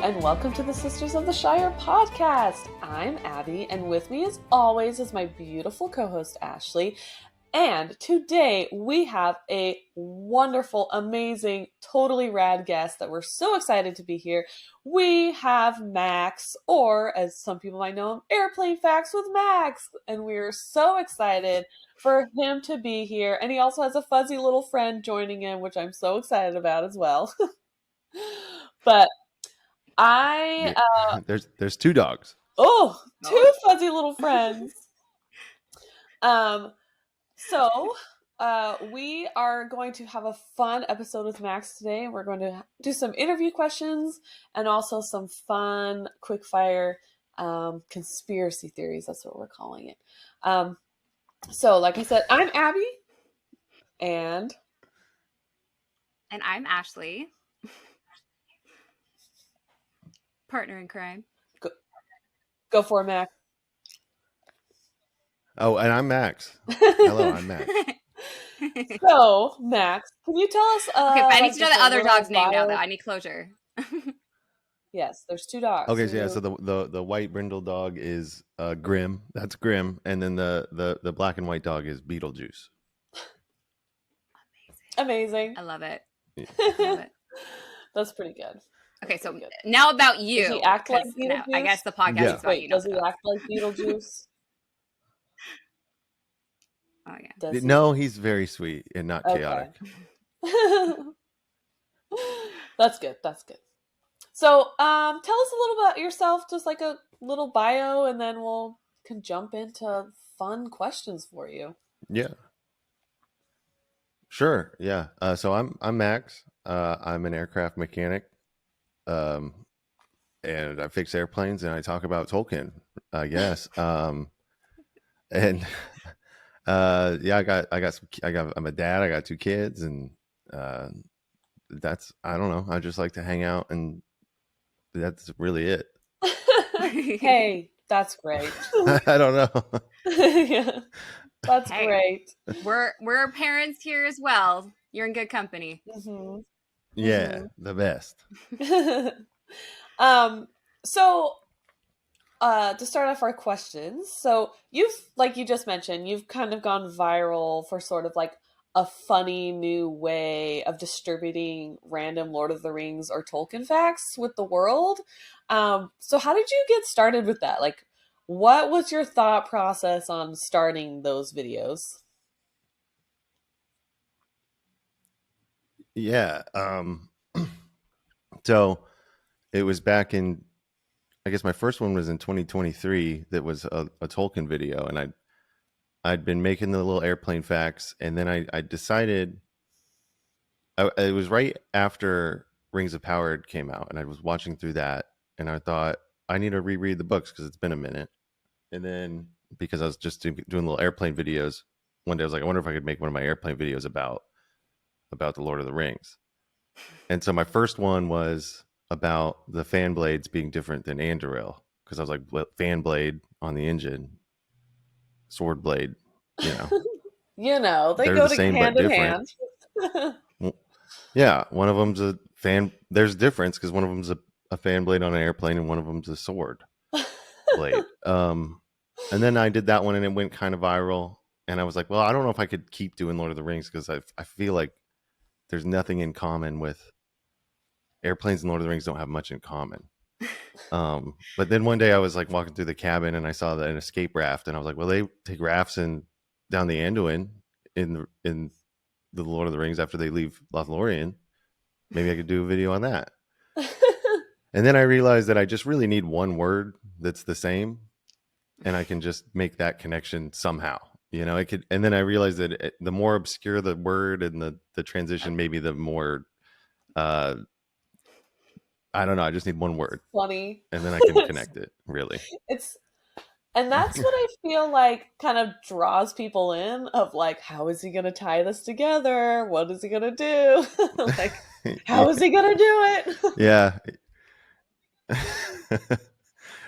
and welcome to the Sisters of the Shire Podcast. I'm Abby, and with me as always is my beautiful co-host Ashley. And today we have a wonderful, amazing, totally rad guest that we're so excited to be here. We have Max, or as some people might know him, Airplane Facts with Max. And we're so excited for him to be here. And he also has a fuzzy little friend joining him, which I'm so excited about as well. But there's two dogs. Oh, two fuzzy little friends. So we are going to have a fun episode with Max today. We're going to do some interview questions and also some fun quick-fire conspiracy theories. That's what we're calling it. So, like I said, I'm Abby. And I'm Ashley. Partner in crime. Go for it, Max. Oh, and I'm Max. Hello, I'm Max. So, Max, can you tell us? Okay, but I need to know the other dog's name now, though. I need closure. Yes, there's two dogs. Okay, so yeah, so the white brindle dog is Grim. That's Grim, and then the black and white dog is Beetlejuice. Amazing. I love it. Yeah. Love it. That's pretty good. Okay, so now about you. Does he act like Beetlejuice? I guess the podcast is about you. Does he act like Beetlejuice? Oh yeah. No, he's very sweet and not chaotic. Okay. That's good. So, tell us a little about yourself, just like a little bio, and then can jump into fun questions for you. Yeah. Sure. Yeah. So I'm Max. I'm an aircraft mechanic. And I fix airplanes and I talk about Tolkien, I guess. I'm a dad. I got two kids, and I don't know. I just like to hang out, and that's really it. Hey, that's great. I don't know. Yeah, that's great. We're parents here as well. You're in good company. Mm-hmm. Yeah, the best. So to start off our questions, so like you just mentioned, you've kind of gone viral for sort of like a funny new way of distributing random Lord of the Rings or Tolkien facts with the world. So how did you get started with that? Like, what was your thought process on starting those videos? Yeah. So it was back in, I guess my first one was in 2023. That was a Tolkien video, and I'd been making the little airplane facts, and then I decided it was right after Rings of Power came out, and I was watching through that, and I thought I need to reread the books because it's been a minute. And then because I was just doing little airplane videos, one day I was like, I wonder if I could make one of my airplane videos about the Lord of the Rings. And so my first one was about the fan blades being different than Anduril, because I was like, fan blade on the engine, sword blade, they go the same, hand but in different. hand. Yeah, one of them's a fan. There's difference because one of them's a fan blade on an airplane, and one of them's a sword blade. And then I did that one, and it went kind of viral. And I was like, well, I don't know if I could keep doing Lord of the Rings, because I feel like there's nothing in common with airplanes, and Lord of the Rings don't have much in common. But then one day I was like walking through the cabin, and I saw an escape raft, and I was like, well, they take rafts down the Anduin in the Lord of the Rings after they leave Lothlorien. Maybe I could do a video on that. And then I realized that I just really need one word that's the same, and I can just make that connection somehow. It could. And then I realized that the more obscure the word and the transition, maybe the more I don't know. I just need one word. Funny. And then I can connect it, really. And that's what I feel like kind of draws people in, of like, how is he going to tie this together? What is he going to do? Like, how is he going to do it? Yeah.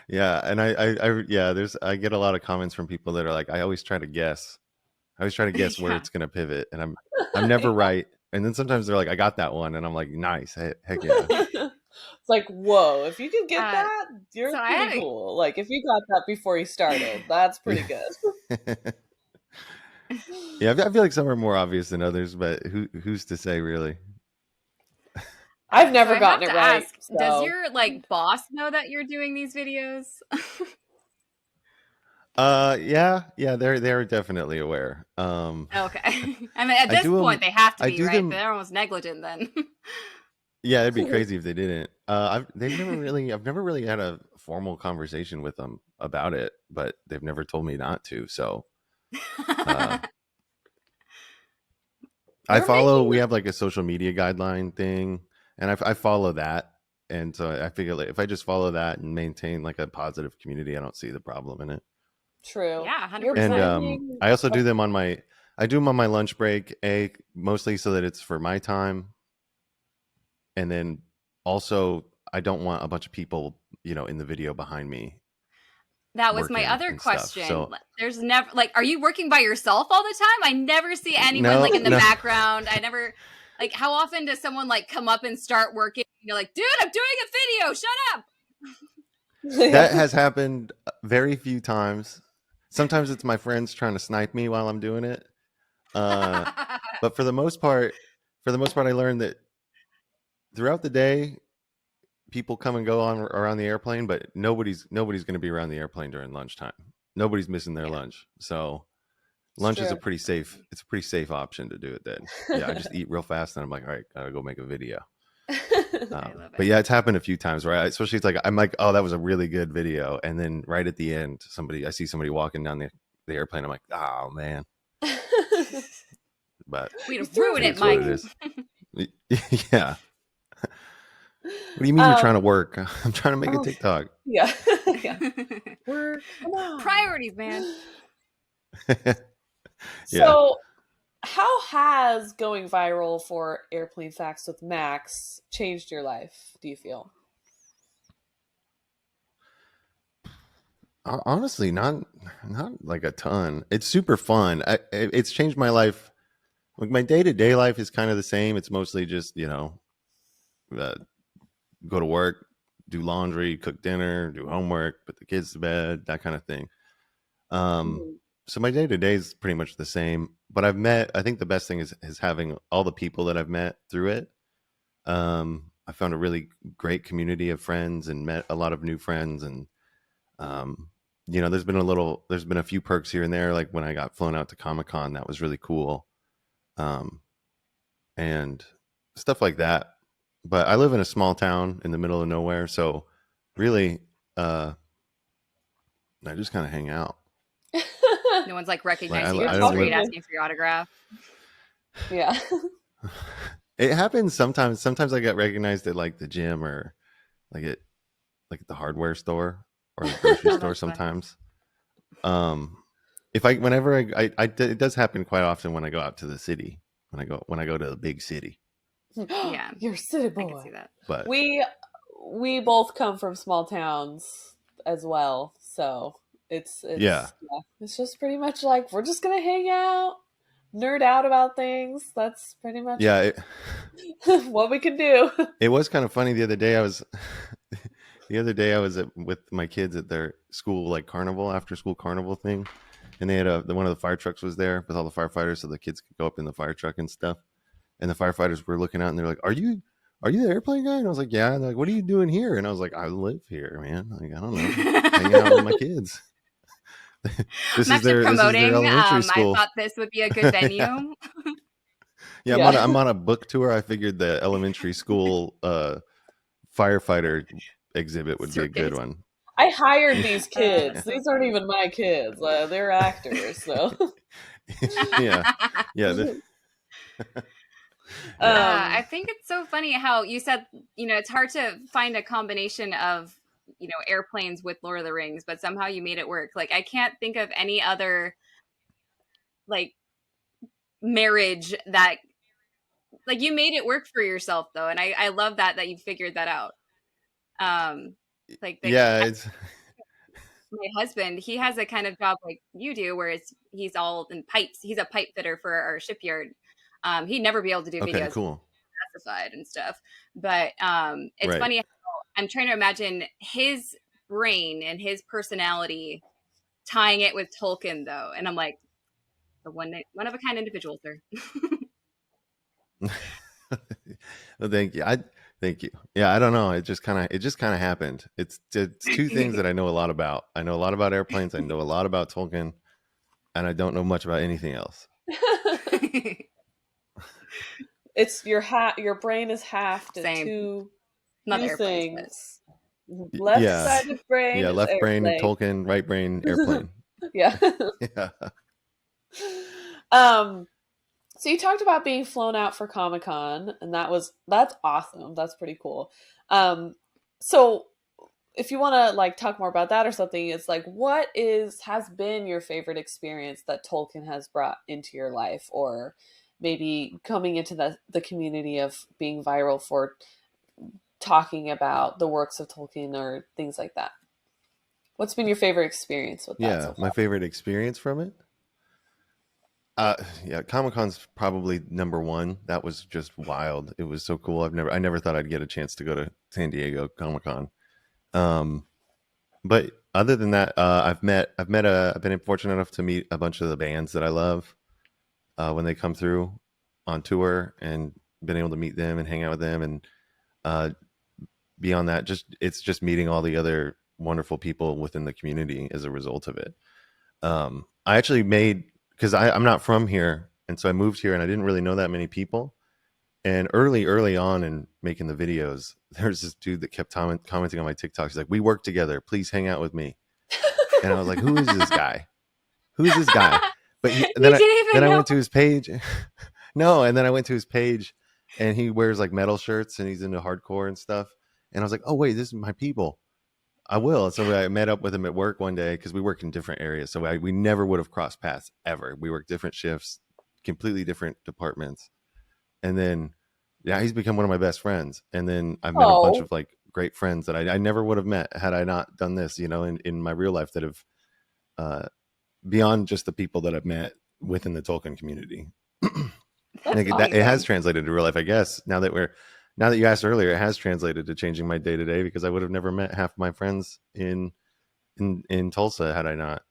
Yeah. And I get a lot of comments from people that are like, I always try to guess where it's going to pivot, and I'm never right. And then sometimes they're like, I got that one. And I'm like, nice. Heck yeah. It's like, whoa, if you could get Uh, that, you're so I had pretty a cool. Like, if you got that before you started, that's pretty good. Yeah, I feel like some are more obvious than others, but who's to say, really? I've so never I have gotten to it right, ask, does so. your like boss know that you're doing these videos? Yeah, they're definitely aware. Okay. I mean, at I this do point, them. they have to I be, do right? them. They're almost negligent then. Yeah, it'd be crazy if they didn't. I've never really had a formal conversation with them about it, but they've never told me not to. So, uh, We're making we have like a social media guideline thing, and I follow that. And so I figure like if I just follow that and maintain like a positive community, I don't see the problem in it. true. Yeah, You're 100%. And bringing. I also do them I do them on my lunch break, mostly so that it's for my time. And then also I don't want a bunch of people, in the video behind me That was my working other and stuff. question. So There's never like, are you working by yourself all the time? I never see anyone no, like in the no. background. I never like. How often does someone like come up and start working? You're like, dude, I'm doing a video. Shut up. That has happened very few times. Sometimes it's my friends trying to snipe me while I'm doing it. But for the most part, I learned that throughout the day, people come and go on around the airplane, but nobody's going to be around the airplane during lunchtime. Nobody's missing their Yeah. lunch. So It's lunch is true. it's a pretty safe option to do it then. Yeah, I just eat real fast and I'm like, all right, gotta go make a video. I love But it. yeah, it's happened a few times, right? Especially it's like I'm like, oh, that was a really good video, and then right at the end, I see somebody walking down the airplane. I'm like, oh man, but We'd You threw ruin me it, it's what Mike. it is. Yeah. What do you mean you're trying to work? I'm trying to make a TikTok. Yeah. Yeah. Come on. Priorities, man. Yeah. So, how has going viral for Airplane Facts with Max changed your life, do you feel? Honestly, not like a ton. It's super fun. It's changed my life. Like my day-to-day life is kind of the same. It's mostly just, go to work, do laundry, cook dinner, do homework, put the kids to bed, that kind of thing. So my day-to-day is pretty much the same, but I think the best thing is having all the people that I've met through it. I found a really great community of friends and met a lot of new friends. And, there's been a few perks here and there. Like when I got flown out to Comic-Con, that was really cool. And stuff like that. But I live in a small town in the middle of nowhere. So really, I just kind of hang out. No one's like recognizing I you on the don't street live- asking for your autograph. Yeah. It happens sometimes. Sometimes I get recognized at like the gym or like at the hardware store or the grocery store That's funny. sometimes. It does happen quite often when I go out to the city, when I go to the big city. Yeah. You're a city I can boy. see that. But We both come from small towns as well, so it's it's just pretty much like we're just gonna hang out, nerd out about things. That's pretty much what we can do. It was kind of funny the other day. I was with my kids at their school like carnival, after school carnival thing, and they had one of the fire trucks was there with all the firefighters, so the kids could go up in the fire truck and stuff. And the firefighters were looking out and they're like, Are you the airplane guy? And I was like, yeah. And they're like, what are you doing here? And I was like, I live here, man. Like, I don't know, hanging out with my kids. This is their elementary school. I thought this would be a good venue. Yeah, I'm on a book tour. I figured the elementary school firefighter exhibit would be a good one. I hired these kids. These aren't even my kids. They're actors, so. Yeah. I think it's so funny how you said, it's hard to find a combination of, airplanes with Lord of the Rings, but somehow you made it work. Like, I can't think of any other, like, marriage that, like, you made it work for yourself, though. And I love that you figured that out. It's... My husband, he has a kind of job like you do, where he's all in pipes. He's a pipe fitter for our shipyard. He'd never be able to do videos cool. classified and stuff. But it's right. funny I'm trying to imagine his brain and his personality tying it with Tolkien, though. And I'm like, the one of a kind individual, sir. Well, thank you. Thank you. Yeah, I don't know. It just kind of happened. It's two things that I know a lot about. I know a lot about airplanes. I know a lot about Tolkien, and I don't know much about anything else. It's your brain is half to Same. two Not things. Left side of brain, yeah, is left brain airplane. Tolkien, right brain airplane. Yeah. Yeah. So you talked about being flown out for Comic-Con, and that's awesome. That's pretty cool. So if you want to like talk more about that or something, it's like, what has been your favorite experience that Tolkien has brought into your life, or maybe coming into the community of being viral for talking about the works of Tolkien or things like that? What's been your favorite experience with that so far? My favorite experience from it? Yeah, Comic-Con's probably number one. That was just wild. It was so cool. I never thought I'd get a chance to go to San Diego Comic-Con. But other than that, I've been fortunate enough to meet a bunch of the bands that I love when they come through on tour, and been able to meet them and hang out with them. And beyond that, it's just meeting all the other wonderful people within the community as a result of it. I actually because I'm not from here, and so I moved here and I didn't really know that many people. And early on in making the videos, there's this dude that kept commenting on my TikTok. He's like, "We work together. Please hang out with me." And I was like, "Who is this guy? Who's this guy?" But then I went to his page. No, and then I went to his page, and he wears like metal shirts, and he's into hardcore and stuff. And I was like, "Oh wait, this is my people. I will." So I met up with him at work one day because we work in different areas. So we never would have crossed paths ever. We work different shifts, completely different departments. And then, yeah, he's become one of my best friends. And then I've met a bunch of like great friends that I never would have met had I not done this, in my real life, that have beyond just the people that I've met within the Tolkien community. It has translated to real life, I guess. Now that you asked earlier, it has translated to changing my day to day, because I would have never met half my friends in Tulsa had I not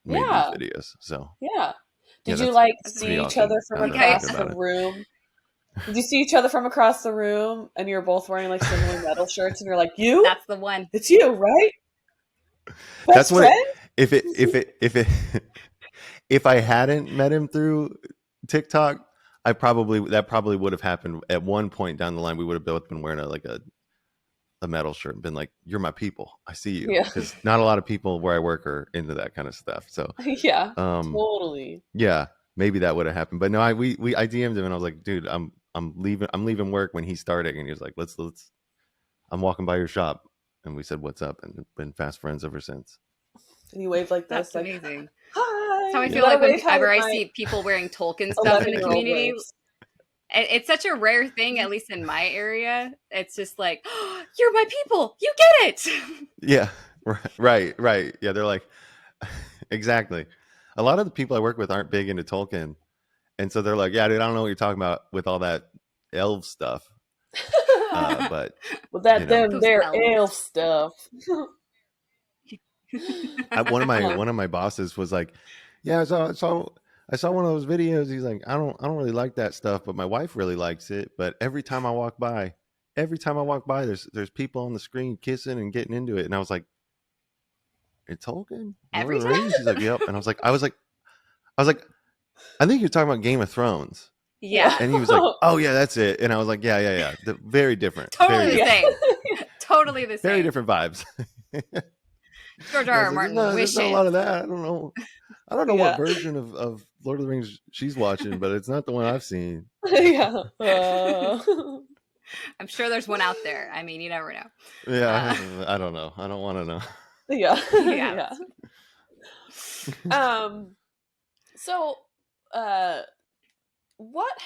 made these videos. So yeah. Did you like see each other from across the room? Did you see each other from across the room, and you're both wearing like similar metal shirts, and you're like, "You? That's the one. It's you, right?" That's what if I hadn't met him through TikTok, that probably would have happened at one point down the line. We would have both been wearing a metal shirt and been like, "You're my people. I see you." Because not a lot of people where I work are into that kind of stuff. So yeah, totally. Yeah, maybe that would have happened. But no, I DM'd him and I was like, "Dude, I'm leaving work when he's starting," and he was like, "Let's I'm walking by your shop," and we said, "What's up?" and been fast friends ever since. And you wave like this. That's amazing. Hi. That's how I feel like whenever I see people wearing Tolkien stuff in the community. It's such a rare thing, at least in my area. It's just like, "Oh, you're my people. You get it." Yeah, right. Yeah, they're like, exactly. A lot of the people I work with aren't big into Tolkien, and so they're like, "Yeah, dude, I don't know what you're talking about with all that elf stuff." But with that their elf stuff. One of my bosses was like, "Yeah, I saw one of those videos." He's like, I don't really like that stuff, but my wife really likes it. But every time I walk by, there's people on the screen kissing and getting into it." And I was like, "It's Tolkien? Every time?" He's like, "Yep." And I was like, "I think you're talking about Game of Thrones." Yeah. And he was like, "Oh yeah, that's it." And I was like, "Yeah. Very different. Totally the same. Totally the same. Very different vibes." George R. R. Martin wishes. There's not a lot of that. I don't know what version of Lord of the Rings she's watching, but it's not the one I've seen. Yeah. I'm sure there's one out there. I mean, you never know. Yeah, I don't know. I don't want to know. Yeah. Yeah. So, what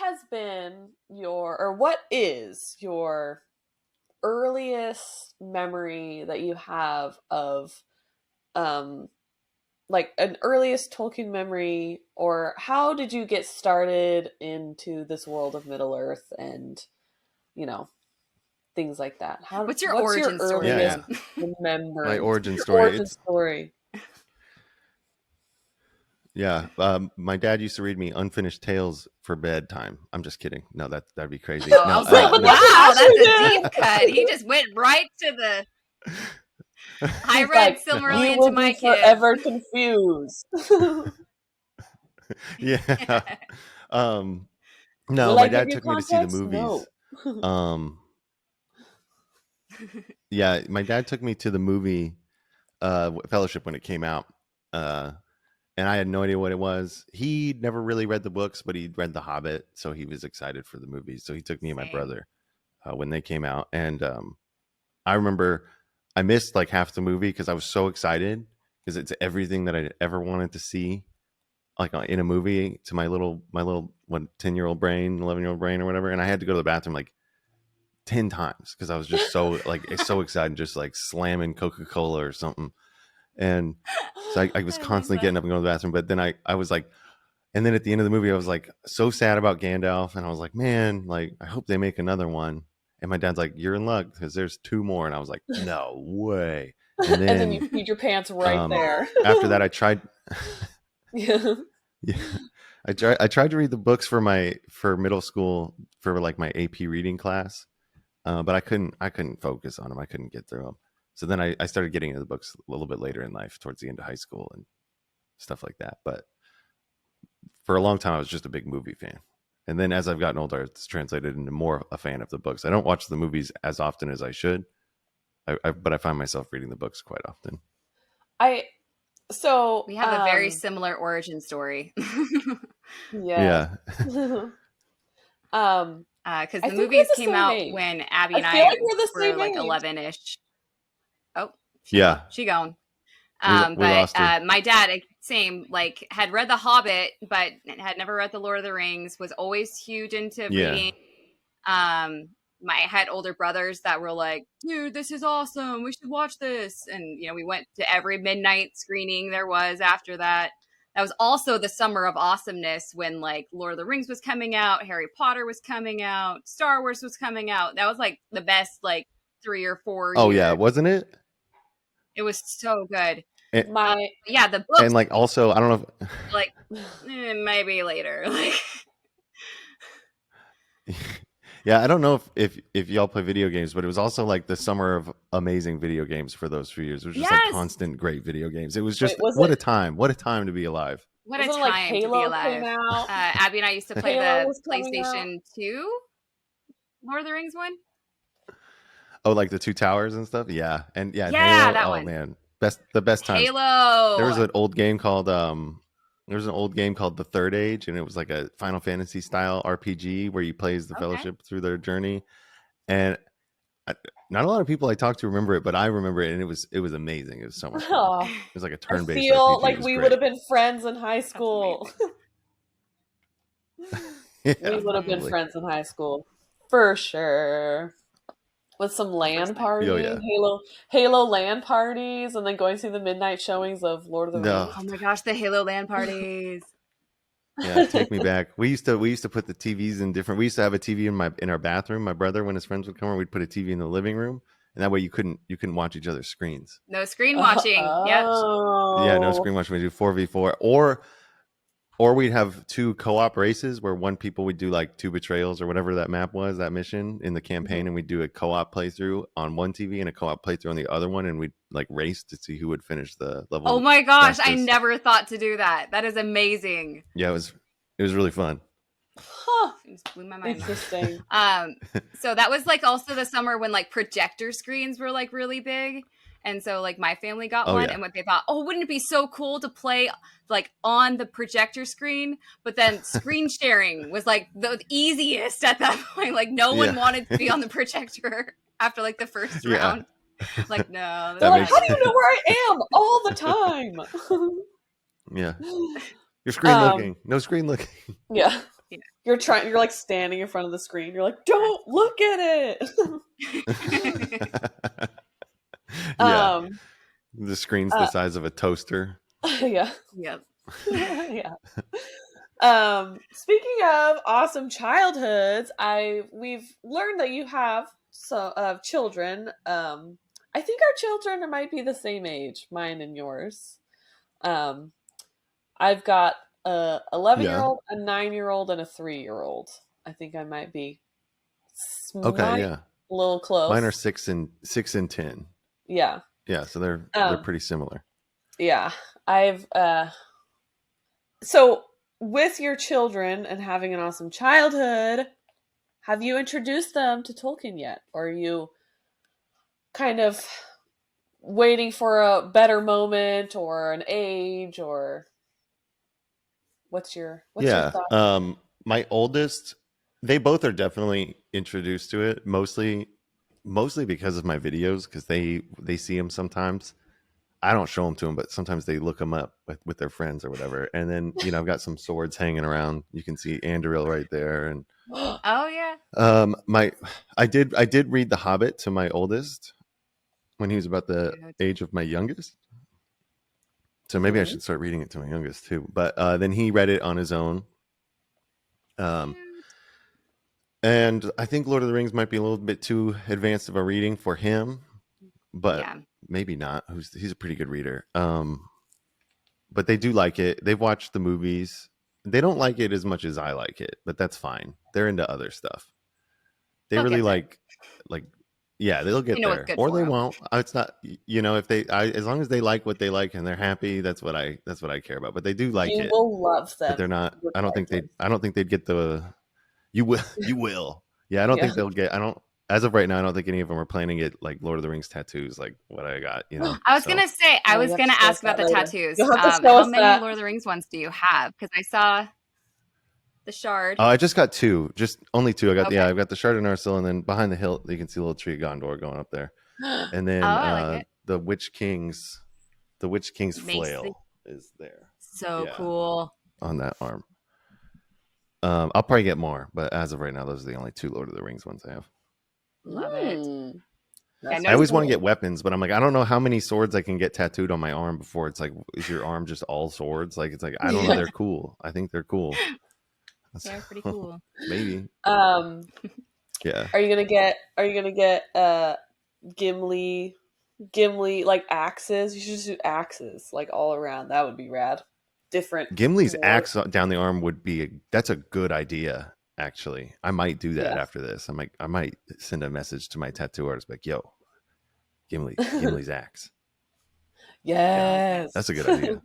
is your earliest memory that you have of like an earliest Tolkien memory, or how did you get started into this world of Middle Earth and things like that. What's your origin story? Yeah. Remember My origin your story. Origin story. Yeah. My dad used to read me Unfinished Tales for bedtime. I'm just kidding. No, that'd be crazy. Oh, No, I was like, no. wow, that's a deep cut. He just went right to the. I He's read like, Silmarillion you will to my be kids. forever confused. Yeah. No, Will my I give dad you took me to see the context? movies. No. Yeah, my dad took me to the movie Fellowship when it came out. And I had no idea what it was. He never really read the books, but he read The Hobbit, so he was excited for the movies. So he took me and my brother when they came out. And I remember I missed like half the movie because I was so excited because it's everything that I ever wanted to see, like in a movie, to my little 10-year-old brain, 11-year-old brain, or whatever. And I had to go to the bathroom like 10 times because I was just so so excited, just like slamming Coca-Cola or something. And so I was constantly getting up and going to the bathroom. But then I was like, and then at the end of the movie, I was like so sad about Gandalf. And I was like, man, like, I hope they make another one. And my dad's like, you're in luck because there's 2 more. And I was like, no way. And then you peed your pants right there. After that, I tried. Yeah. I tried to read the books for middle school for like my AP reading class. But I couldn't focus on them. I couldn't get through them. So then I started getting into the books a little bit later in life, towards the end of high school and stuff like that. But for a long time, I was just a big movie fan. And then as I've gotten older, it's translated into more a fan of the books. I don't watch the movies as often as I should, but I find myself reading the books quite often. So we have a very similar origin story. Yeah. Because the movies came out when Abby and I were like 11-ish. Oh, she gone. But my dad, same, like had read The Hobbit, but had never read The Lord of the Rings. Was always huge into reading. I had older brothers that were like, "Dude, this is awesome. We should watch this." And we went to every midnight screening there was after that. That was also the summer of awesomeness when like Lord of the Rings was coming out, Harry Potter was coming out, Star Wars was coming out. That was like the best like 3 or 4 years. Oh yeah, wasn't it? It was so good. The books. And like also, I don't know if like maybe later. Like yeah, I don't know if y'all play video games, but it was also like the summer of amazing video games for those few years. It was just like constant great video games. It was just a time. What a time to be alive. What a time like Halo to be alive. Came out? Abby and I used to play the PlayStation 2 Lord of the Rings one. Oh, like the 2 towers and stuff? Yeah. And Halo, that one. Man. The best time. Halo. There was an old game called The Third Age, and it was like a Final Fantasy style RPG where you play as the Fellowship through their journey. And not a lot of people I talked to remember it, but I remember it, and it was amazing. It was so much fun. It was like a turn-based I feel RPG. like we would have been friends in high school. We would have been friends in high school for sure. With some LAN parties, Halo LAN parties, and then going to see the midnight showings of Lord of the Rings. Oh my gosh, the Halo LAN parties! Yeah, take me back. We used to put the TVs in different. We used to have a TV in our bathroom. My brother, when his friends would come over, we'd put a TV in the living room, and that way you couldn't watch each other's screens. No screen watching. Yeah, no screen watching. We do 4v4 or we'd have 2 co-op races where one people would do like 2 betrayals or whatever that map was, that mission in the campaign, and we'd do a co-op playthrough on one TV and a co-op playthrough on the other one, and we'd like race to see who would finish the level. Oh my gosh, fastest. I never thought to do that. That is amazing. Yeah, it was really fun. Huh. It just blew my mind. Interesting. So that was like also the summer when like projector screens were like really big. And so like my family got one, and what they thought, wouldn't it be so cool to play like on the projector screen? But then screen sharing was like the easiest at that point. Like no one wanted to be on the projector after like the first round. Like, no. They're like, how do you know where I am all the time? Yeah. You're screen looking. No screen looking. Yeah. You're like standing in front of the screen. You're like, don't look at it. Yeah. The screen's the size of a toaster. Yeah. Yep. Yeah. Speaking of awesome childhoods, we've learned that you have children. I think our children might be the same age, mine and yours. I've got a 11-year-old, a 9-year-old, and a 3-year-old. I think I might be Okay, yeah. a little close. Mine are 6 and 10. Yeah. Yeah, so they're pretty similar. Yeah. I've so with your children and having an awesome childhood, have you introduced them to Tolkien yet? Or are you kind of waiting for a better moment or an age, or what's your thought? My oldest, they both are definitely introduced to it, mostly because of my videos, because they see them sometimes. I don't show them to them, but sometimes they look them up with their friends or whatever. And then, I've got some swords hanging around. You can see Anduril right there. And oh yeah. I did read The Hobbit to my oldest when he was about the age of my youngest. So maybe I should start reading it to my youngest too. But then he read it on his own. And I think Lord of the Rings might be a little bit too advanced of a reading for him, but maybe not. He's a pretty good reader. But they do like it. They've watched the movies. They don't like it as much as I like it, but that's fine. They're into other stuff. They'll really like, yeah, they'll get there, or they won't. It's not, if as long as they like what they like and they're happy, that's what I care about. But they do like it. You will love them. But they're not. I don't think they'd get the. You will. Yeah, I don't think they'll get. As of right now, I don't think any of them are planning it like Lord of the Rings tattoos, like what I got. I was gonna say, I was gonna ask about the tattoos. How many Lord of the Rings ones do you have? Because I saw the Shard. Oh, I just got 2. Just only 2. I got I've got the Shard and Narsil, and then behind the hill you can see a little tree of Gondor going up there, and then the Witch King's flail is there. So cool on that arm. I'll probably get more, but as of right now, those are the only 2 Lord of the Rings ones I have. Love it. I always want to get weapons, but I'm like, I don't know how many swords I can get tattooed on my arm before it's like, is your arm just all swords? Like, it's like, I don't know. They're cool. I think they're cool. They're pretty cool. Maybe. Yeah. Are you gonna get Gimli like axes? You should just do axes like all around. That would be rad. Different. Gimli's axe down the arm would be that's a good idea. Actually, I might do that after this. I might send a message to my tattoo artist, like, "Yo, Gimli's axe." Yes, that's a good idea.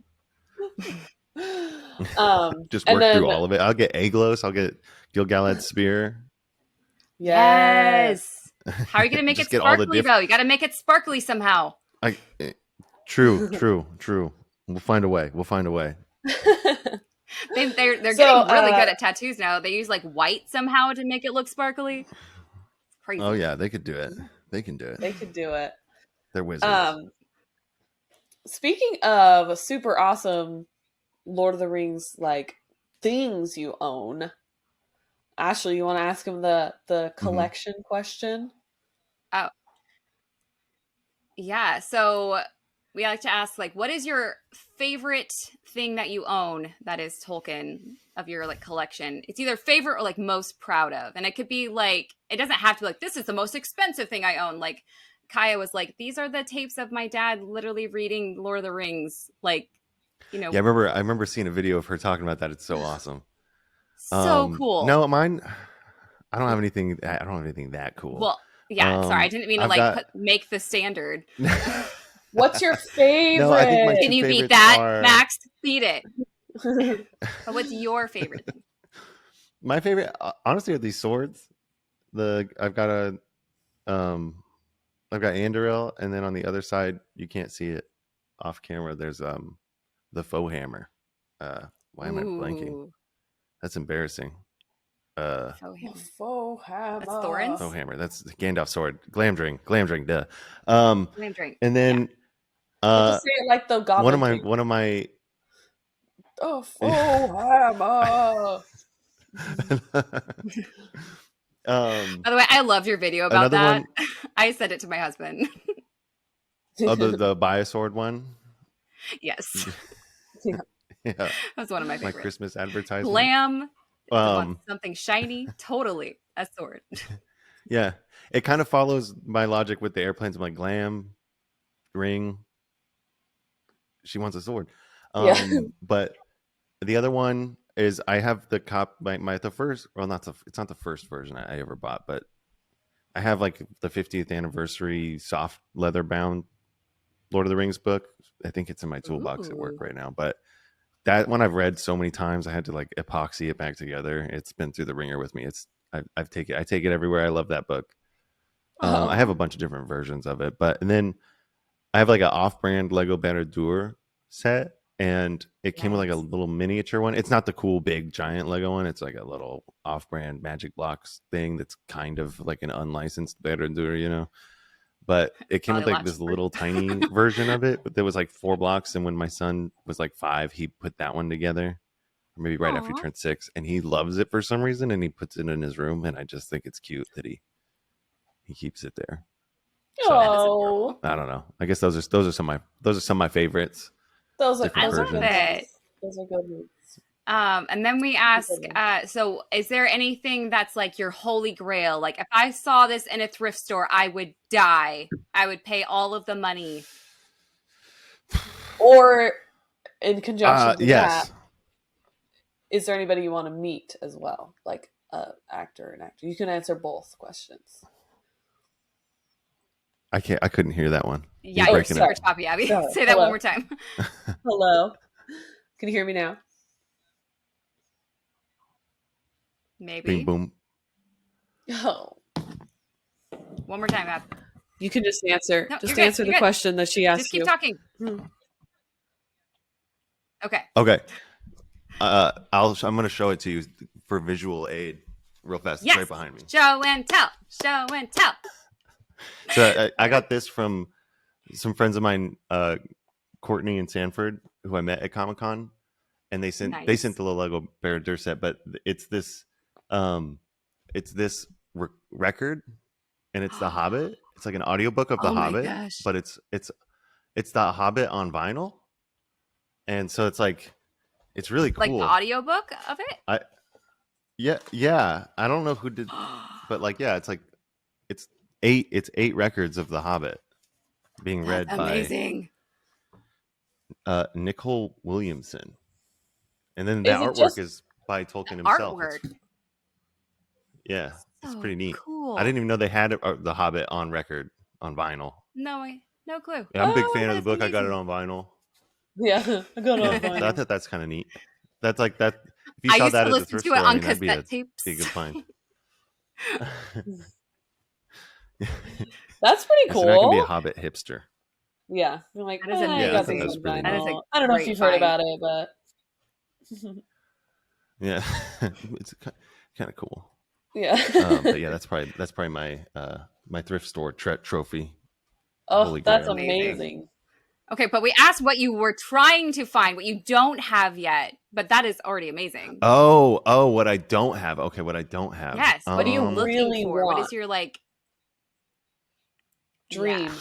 Just work through all of it. I'll get Aglos. I'll get Gil-galad's spear. Yes. How are you gonna make it sparkly though? You got to make it sparkly somehow. True. We'll find a way. They're getting really good at tattoos now. They use like white somehow to make it look sparkly. Crazy. Oh yeah, they could do it. They can do it. They're wizards. Speaking of super awesome Lord of the Rings like things you own, Ashley, you want to ask him the collection question? Oh, yeah. So we like to ask, like, what is your favorite thing that you own that is Tolkien of your like collection? It's either favorite or like most proud of. And it could be like, it doesn't have to be like, this is the most expensive thing I own. Like Kaya was like, these are the tapes of my dad literally reading Lord of the Rings. Like, Yeah, I remember seeing a video of her talking about that. It's so awesome. So cool. No, mine, I don't have anything that cool. Well, yeah, sorry. I didn't mean to make the standard. What's your favorite? No, I think can you beat that, Max? Beat it. But what's your favorite thing? My favorite, honestly, are these swords. I've got Anduril, and then on the other side, you can't see it off camera. There's the faux hammer. Why am I blanking? That's embarrassing. Faux hammer. That's Thorin's? Faux hammer. That's Gandalf's sword. Glamdring. Duh. Glamdring. And then. Just say it like the goblin. One of my. Oh, faux hammer. By the way, I loved your video about that. I sent it to my husband. Oh, the buy a sword one. Yes. Yeah, that's one of my favorites. My Christmas advertisement. Glam. Something shiny. Totally a sword. Yeah. It kind of follows my logic with the airplanes. I'm like, glam, ring. She wants a sword. Yeah. But the other one is I have the the first. Well, it's not the first version I ever bought, but I have like the 50th anniversary soft leather bound Lord of the Rings book. I think it's in my toolbox at work right now. But that one I've read so many times, I had to like epoxy it back together. It's been through the ringer with me. I take it everywhere. I love that book. I have a bunch of different versions of it, and then I have like an off-brand Lego Baradur set, and it came with like a little miniature one. It's not the cool big giant Lego one. It's like a little off-brand Magic Blocks thing that's kind of like an unlicensed Baradur, you know. But it came with like this little tiny version of it, but there was like 4 blocks. And when my son was like 5, he put that one together, or maybe right after he turned 6, and he loves it for some reason, and he puts it in his room, and I just think it's cute that he keeps it there. So, I don't know. I guess those are some of my favorites. Those are I love it. Those are good ones. And then we ask, so is there anything that's like your holy grail? Like if I saw this in a thrift store, I would die. I would pay all of the money. Or in conjunction with yes. that, is there anybody you want to meet as well? Like an actor. You can answer both questions. I couldn't hear that one. Yeah, you're super choppy, Abby. Say that one more time. Hello. Can you hear me now? Maybe. Bing, boom. Oh. One more time, Ab. You can just answer. No, just answer the question that she asked you. Just keep talking. Okay. Okay. I'm going to show it to you for visual aid real fast. It's right behind me. Show and tell. Show and tell. So I got this from some friends of mine, Courtney and Sanford, who I met at Comic-Con, and they sent the Lego Baradur set, but it's this record, and it's The Hobbit. It's like an audiobook of The Hobbit, but it's The Hobbit on vinyl, and so it's like it's really cool. Like the audiobook of it? Yeah. I don't know who did, but like it's like it's 8 records of The Hobbit being read by Nicole Williamson, and then the artwork is by Tolkien himself. It's pretty neat. Cool. I didn't even know they had The Hobbit on record on vinyl. No clue. Yeah, I'm a big fan of the book. Amazing. I got it on vinyl. Yeah, I got it on vinyl. So I thought that's kind of neat. That's like that. If you saw that at the thrift store, that'd be a good find. That's pretty cool. So I can be a Hobbit hipster. Yeah, you're like, I think that's pretty neat. I don't know if you've heard about it, but yeah, it's kind of cool. Yeah, but yeah, that's probably my my thrift store trophy. Oh, that's amazing. Okay, but we asked what you were trying to find, what you don't have yet, but that is already amazing. Oh, what I don't have. Okay, what I don't have. Yes. What are you looking really for? Want? What is your dream? Yeah.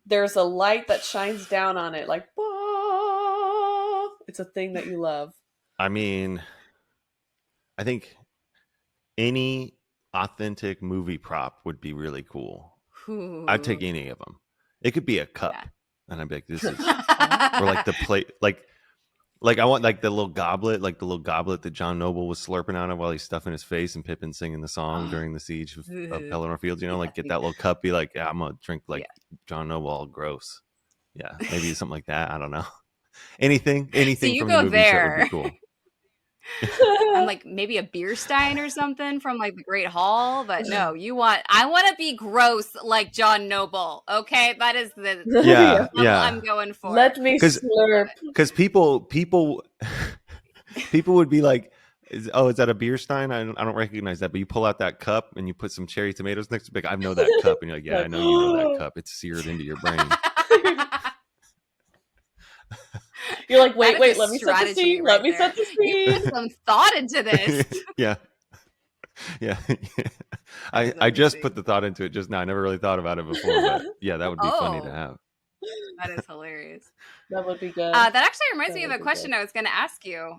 There's a light that shines down on it, like, bah! It's a thing that you love. I mean, I think any authentic movie prop would be really cool. Ooh. I'd take any of them. It could be a cup, and I'd be like, "This is," or like the plate, like I want like the little goblet that John Noble was slurping out of while he's stuffing his face, and Pippin singing the song during the siege of Pelennor Fields. You know, like get that little cup, be like, I'm gonna drink like John Noble, all gross. Yeah, maybe something like that. I don't know. Anything so you from go the movie there. Would be cool. I'm like maybe a beer stein or something from like the Great Hall, but no, I want to be gross like John Noble. Okay, that is the level I'm going for. Let me slurp. Because people would be like, is that a beer stein? I don't recognize that. But you pull out that cup and you put some cherry tomatoes next to it. I know that cup, and you're like, yeah, I know you know that cup. It's seared into your brain. You're like, wait, let me set the scene. Let me set the scene. You put some thought into this. Yeah. I just put the thought into it just now. I never really thought about it before, but yeah, that would be funny to have. That is hilarious. That would be good. That actually reminds me of a question I was going to ask you.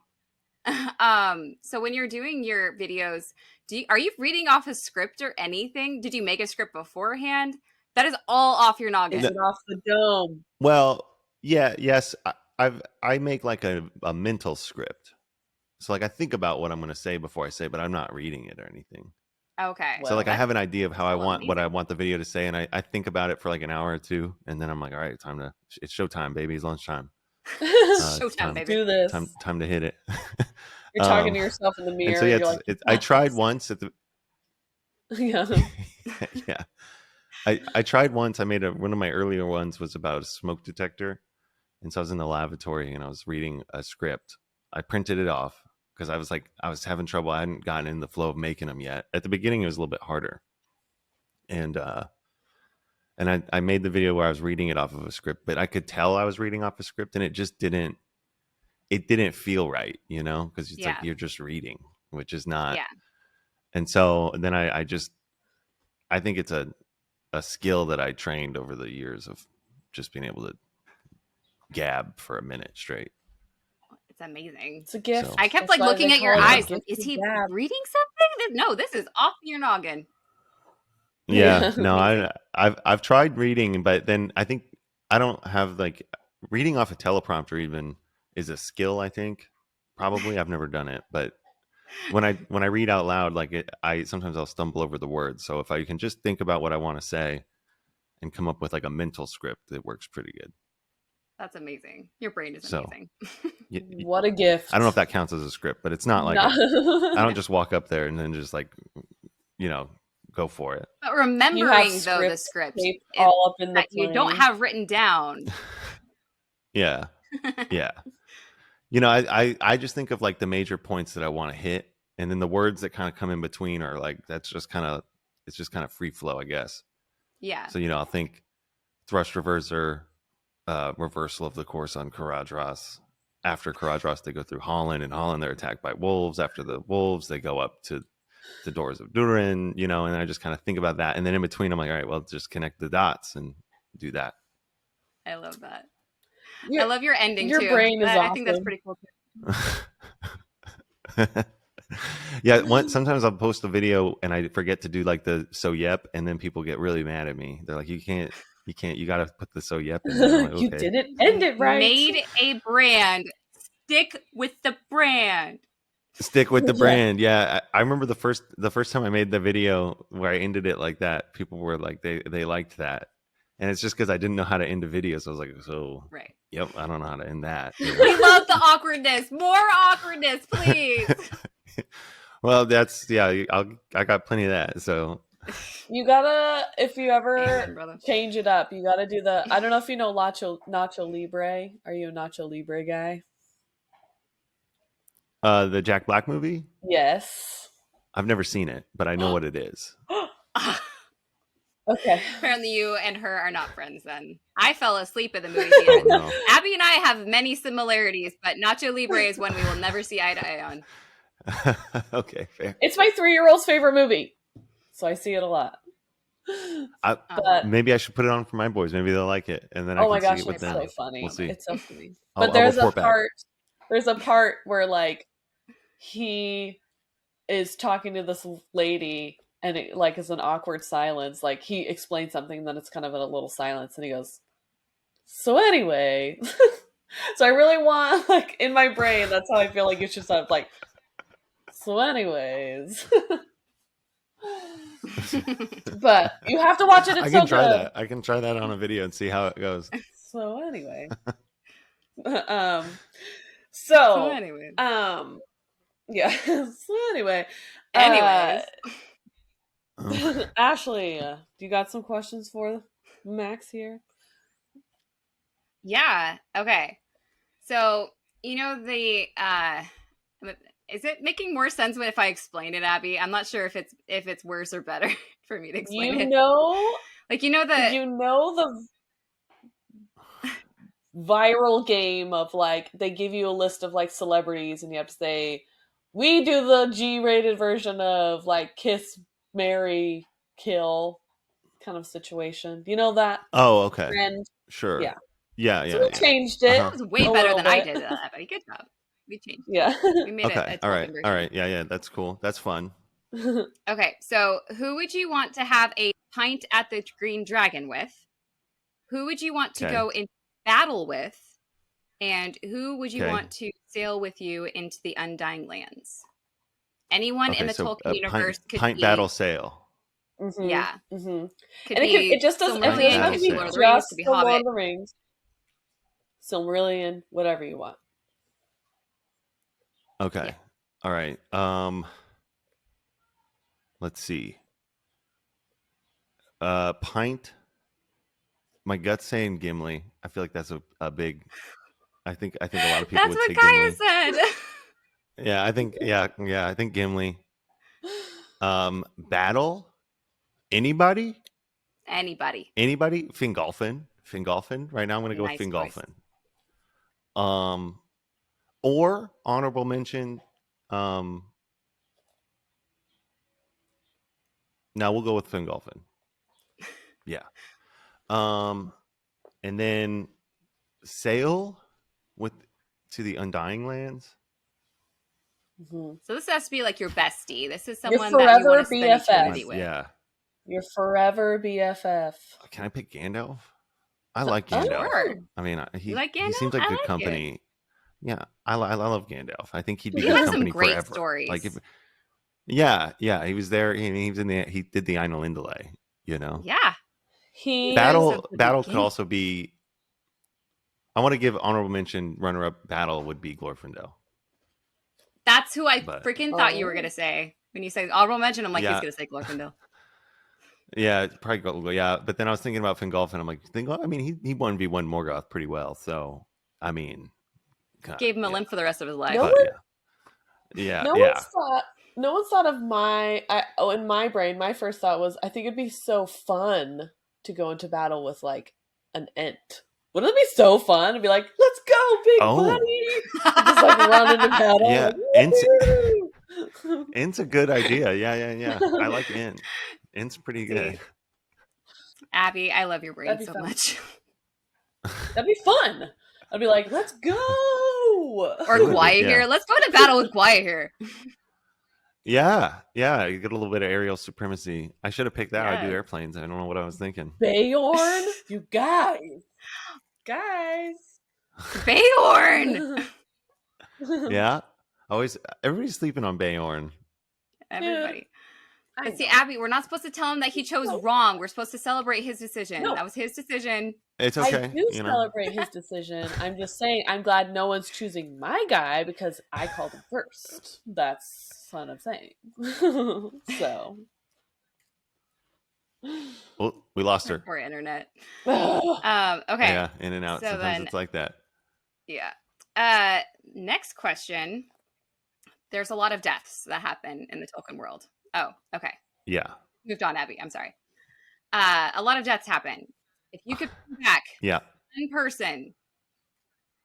So when you're doing your videos, are you reading off a script or anything? Did you make a script beforehand? That is all off your noggin. Is it off the dome? Well, yes. I make like a mental script. So like I think about what I'm going to say before I say, but I'm not reading it or anything. Okay. So like I have an idea of how I want amazing. what I want the video to say, and I think about it for like an hour or two, and then I'm like, all right, it's showtime, baby. It's lunchtime. Showtime, baby. Do this. Time to hit it. You're talking to yourself in the mirror. And so yeah, you're like, I tried once at the yeah. yeah. I tried once. I made one of my earlier ones was about a smoke detector, and so I was in the lavatory and I was reading a script. I printed it off because I was having trouble. I hadn't gotten in the flow of making them yet. At the beginning, it was a little bit harder, and I made the video where I was reading it off of a script, but I could tell I was reading off a script, and it just didn't feel right, because it's like you're just reading, which is not. Yeah. And so then I think it's a skill that I trained over the years of just being able to gab for a minute straight. It's amazing. It's a gift. So. I kept like looking at your eyes. Like, is he reading something? No, this is off your noggin. Yeah, no, I've tried reading, but then I think I don't have like reading off a teleprompter even is a skill. I think probably I've never done it, but when I read out loud, like sometimes I'll stumble over the words. So if I can just think about what I want to say and come up with like a mental script, it works pretty good. That's amazing. Your brain is amazing. What a gift. I don't know if that counts as a script, but it's not like I don't just walk up there and then just like go for it. But remembering though the script all up in the that you don't have written down. Yeah. Yeah. I just think of like the major points that I want to hit, and then the words that kind of come in between are like it's just kind of free flow, I guess. Yeah. So I'll think thrust reverser, reversal of the course on Karadros. After Karadros, they go through Holland, and Holland they're attacked by wolves. After the wolves, they go up to the doors of Durin, and I just kind of think about that, and then in between, I'm like, all right, well, just connect the dots and do that. I love that. I love your ending your too. Your brain is awesome. I think that's pretty cool too. Yeah, sometimes I'll post a video and I forget to do like the so yep, and then people get really mad at me. They're like, you can't, you got to put the so yep in there. Like, okay. You didn't end it right. Made a brand. Stick with the brand. Stick with the brand. Yeah, I remember the first time I made the video where I ended it like that. People were like, they liked that. And it's just because I didn't know how to end a video. So I was like, right. Yep, I don't know how to end that. We love the awkwardness. More awkwardness, please. Well, I got plenty of that. So you gotta, if you ever change it up, you gotta do I don't know if you know Nacho Libre. Are you a Nacho Libre guy? The Jack Black movie? Yes. I've never seen it, but I know what it is. Okay. Apparently you and her are not friends then. I fell asleep at the movie theater. No. Abby and I have many similarities, but Nacho Libre is one we will never see eye to eye on. Okay, fair. It's my 3-year-old's favorite movie, so I see it a lot. Maybe I should put it on for my boys. Maybe they'll like it, and then I can see it with them. It's so funny. We'll see. It's so funny. But there's a part where like he is talking to this lady, and it like is an awkward silence. Like he explains something, and then it's kind of a little silence, and he goes, "So anyway." So I really want, like, in my brain, that's how I feel like it should sound, like, so anyways. But you have to watch it. It's so good. That. I can try that on a video and see how it goes. So anyway. Yeah. So anyway. Anyways. Ashley, do you got some questions for Max here? Yeah. Okay. So, is it making more sense if I explain it, Abby? I'm not sure if it's worse or better for me to explain it. The viral game of like they give you a list of like celebrities and you have to say, we do the G-rated version of like kiss, marry, kill kind of situation. Do you know that? Oh, okay. Trend? Sure. Yeah. Yeah. So we changed it. It was way better than I did, Abby. Good job. We changed. Yeah. We made Okay. it. All right. Yeah. That's cool. That's fun. Okay. So who would you want to have a pint at the Green Dragon with? Who would you want to go in battle with? And who would you want to sail with you into the Undying Lands? Anyone in the Tolkien universe could pint be battle sail. Mm-hmm. Yeah. Mm-hmm. Could and be it just doesn't have Silmarillion, to could be be Lord of the Rings, could be the Lord Hobbit. of the Rings. Silmarillion, whatever you want. Okay. Yeah. All right. Let's see. Pint. My gut's saying Gimli. I feel like that's a big. I think a lot of people would say Gimli. That's what Kaya said. Yeah, I think I think Gimli. Battle. Anybody? Fingolfin. Right now I'm going to go with Fingolfin. Or honorable mention. Now we'll go with Fingolfin. Yeah. And then sail to the Undying Lands. Mm-hmm. So this has to be like your bestie. This is someone that you want to spend eternity with. Yeah. Your forever BFF. Can I pick Gandalf? I like Gandalf. Sure. I mean, he seems like good company. Yeah, I love Gandalf. I think he'd be good company forever. Great stories. Like, he was there. He was he did the Ainulindalë. You know. Yeah. Battle could also be. I want to give honorable mention. Runner-up battle would be Glorfindel. That's who I freaking thought you were gonna say when you say honorable mention. I'm like, he's gonna say Glorfindel. Yeah, probably go. Yeah, but then I was thinking about Fingolfin. I'm like, I mean, he 1v1 Morgoth pretty well. So, I mean, gave him a limp for the rest of his life. No one's thought of in my brain, my first thought was, I think it'd be so fun to go into battle with like an Ent. Wouldn't it be so fun to be like, let's go, big buddy? Just like run into battle. Yeah, Ent's a good idea. Yeah. I like Ent. Ent's pretty good. Abby, I love your brain so much. That'd be fun. I'd be like, let's go. Or Gwaihir. Let's go to battle with Gwaihir. Yeah. You get a little bit of aerial supremacy. I should have picked that. I do airplanes. I don't know what I was thinking. Beorn, you guys. Beorn. Yeah. Everybody's sleeping on Beorn. Everybody. Yeah. But see, Abby, we're not supposed to tell him that he chose wrong. We're supposed to celebrate his decision. No. That was his decision. It's okay. I do celebrate his decision. I'm just saying, I'm glad no one's choosing my guy because I called him first. That's what I'm saying. So. Well, we lost her. Poor internet. Okay. Yeah, in and out. So sometimes it's like that. Yeah. Next question. There's a lot of deaths that happen in the Tolkien world. Oh, okay. Yeah. Moved on, Abby. I'm sorry. A lot of deaths happen. If you could bring back one person,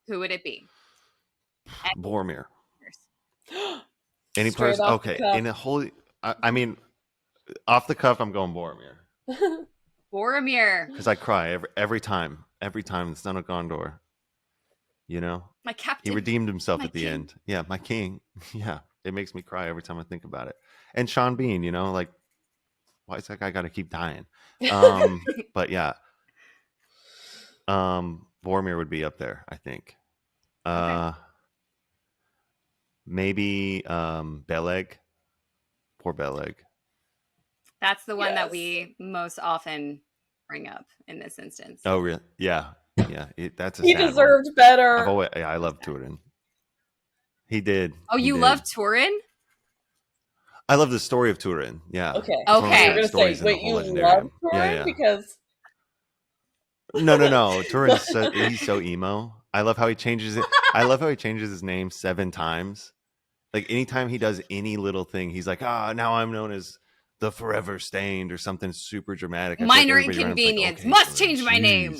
who would it be? Boromir. Any person? Okay. In a holy, I mean, off the cuff, I'm going Boromir. Boromir. Because I cry every time the Son of Gondor. You know, my captain. He redeemed himself at the end. Yeah, my king. Yeah, it makes me cry every time I think about it. And Sean Bean, you know, like, why is that guy got to keep dying? But yeah, Boromir would be up there, I think. Maybe Beleg. Poor Beleg. That's the one that we most often bring up in this instance. Oh, really? Yeah. That's he deserved better. I love Turin. He did. Oh, you love Turin? I love the story of Turin. Yeah. Okay. You're gonna say, wait, you love Turin? Yeah. Because no. Turin he's so emo. I love how he changes it. I love how he changes his name 7 times. Like anytime he does any little thing, he's like, now I'm known as the Forever Stained or something super dramatic. Minor inconvenience. Must change my name.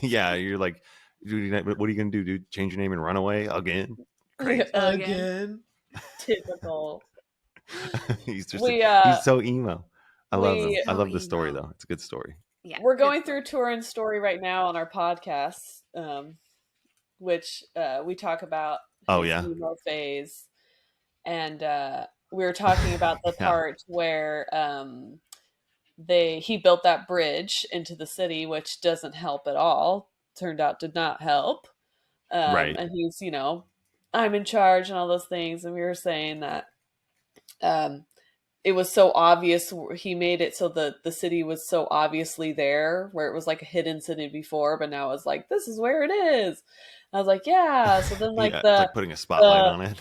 Yeah, you're like, dude, what are you gonna do, dude? Change your name and run away again? Crazy. Again. Typical. He's so emo. I love the story though. It's a good story. Yeah, we're going through Turin's story right now on our podcast. which we talk about Oh, his yeah. emo phase. And we were talking about the Yeah. part where he built that bridge into the city, which doesn't help at all. Turned out did not help. Right. And he's, I'm in charge and all those things. And we were saying that it was so obvious. He made it so the city was so obviously there, where it was like a hidden city before, but now it's like, this is where it is. I was like, yeah. So then like yeah, it's like putting a spotlight on it.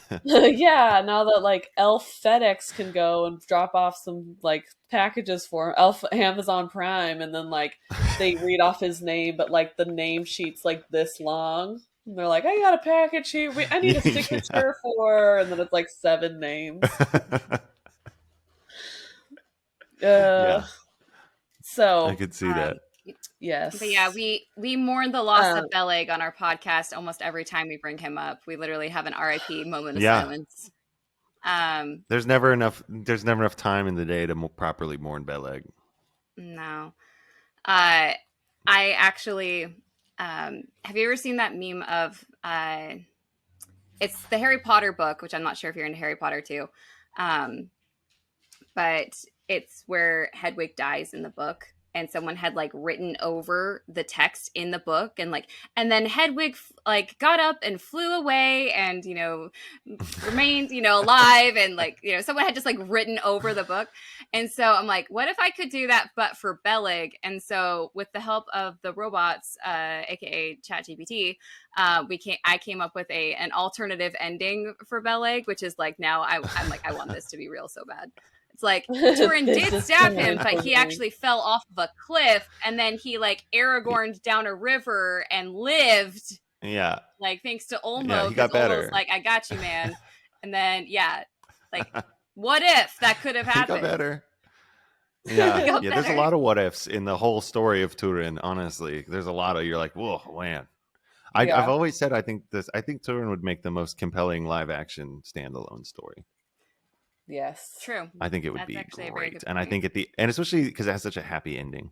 yeah, now that like Elf FedEx can go and drop off some like packages for him, Elf Amazon Prime, and then like they read off his name, but like the name sheet's like this long. And they're like, I got a package here. I need a signature for, and then it's like 7 names. Yeah. So I could see that. Yes. But yeah, we mourn the loss of Beleg on our podcast almost every time we bring him up. We literally have an RIP moment of silence. There's never enough time in the day to properly mourn Beleg. No. I actually have you ever seen that meme of it's the Harry Potter book, which I'm not sure if you're into Harry Potter too. But it's where Hedwig dies in the book, and someone had like written over the text in the book, and then Hedwig like got up and flew away, and remained alive, and someone had just like written over the book. And so I'm like, what if I could do that but for Beleg? And so with the help of the robots, aka ChatGPT, I came up with an alternative ending for Beleg, which is like, now I'm like, I want this to be real so bad. It's like Turin did stab him, but he actually fell off of a cliff, and then he like Aragorned down a river and lived. Yeah. Like thanks to Olmo. Yeah, he got better. Olmo's like, I got you, man. And then like what if that could have happened? He got better. Yeah. Got There's better. a lot of what ifs in the whole story of Turin, honestly. There's a lot of, you're like, whoa, man. I've always said I think Turin would make the most compelling live action standalone story. Yes. True. I think it would That's be actually a great. very good And I point. think especially because it has such a happy ending.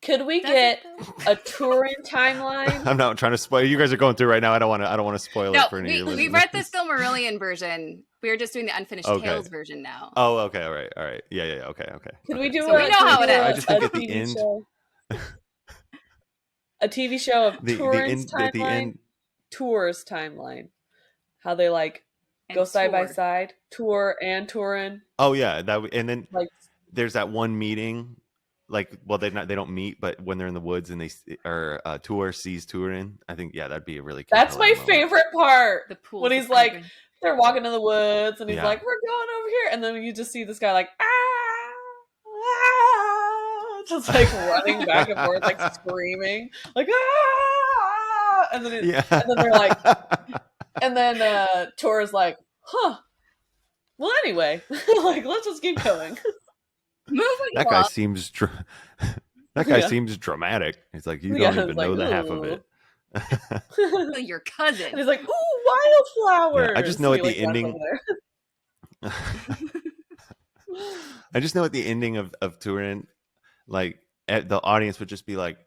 Could we get a Turin timeline? I'm not trying to spoil. You guys are going through right now. I don't want to spoil it for any of your listeners. We read the Silmarillion version. We were just doing the Unfinished Tales version now. Oh, okay. All right. Yeah. Okay. Can we do so we know how it ends. I just think at the end. A TV show of Turin's timeline? At the end. Tour's timeline. How they go side by side. Tour and Turin. Oh yeah, and then there's that one meeting. They don't meet, but when they're in the woods and Tour sees Turin, I think that'd be a really. That's my favorite part. The pool when he's like, they're walking in the woods and he's like, we're going over here, and then you just see this guy like just like running back and forth, like screaming, like and then and then they're like, and then Tour's like, huh. Well, anyway, let's just keep going. Moving guy seems seems dramatic. He's like, you don't even know the half of it. Your cousin. And he's like, ooh, wildflowers. I just know at the ending. I just know at the ending of Turin, the audience would just be like,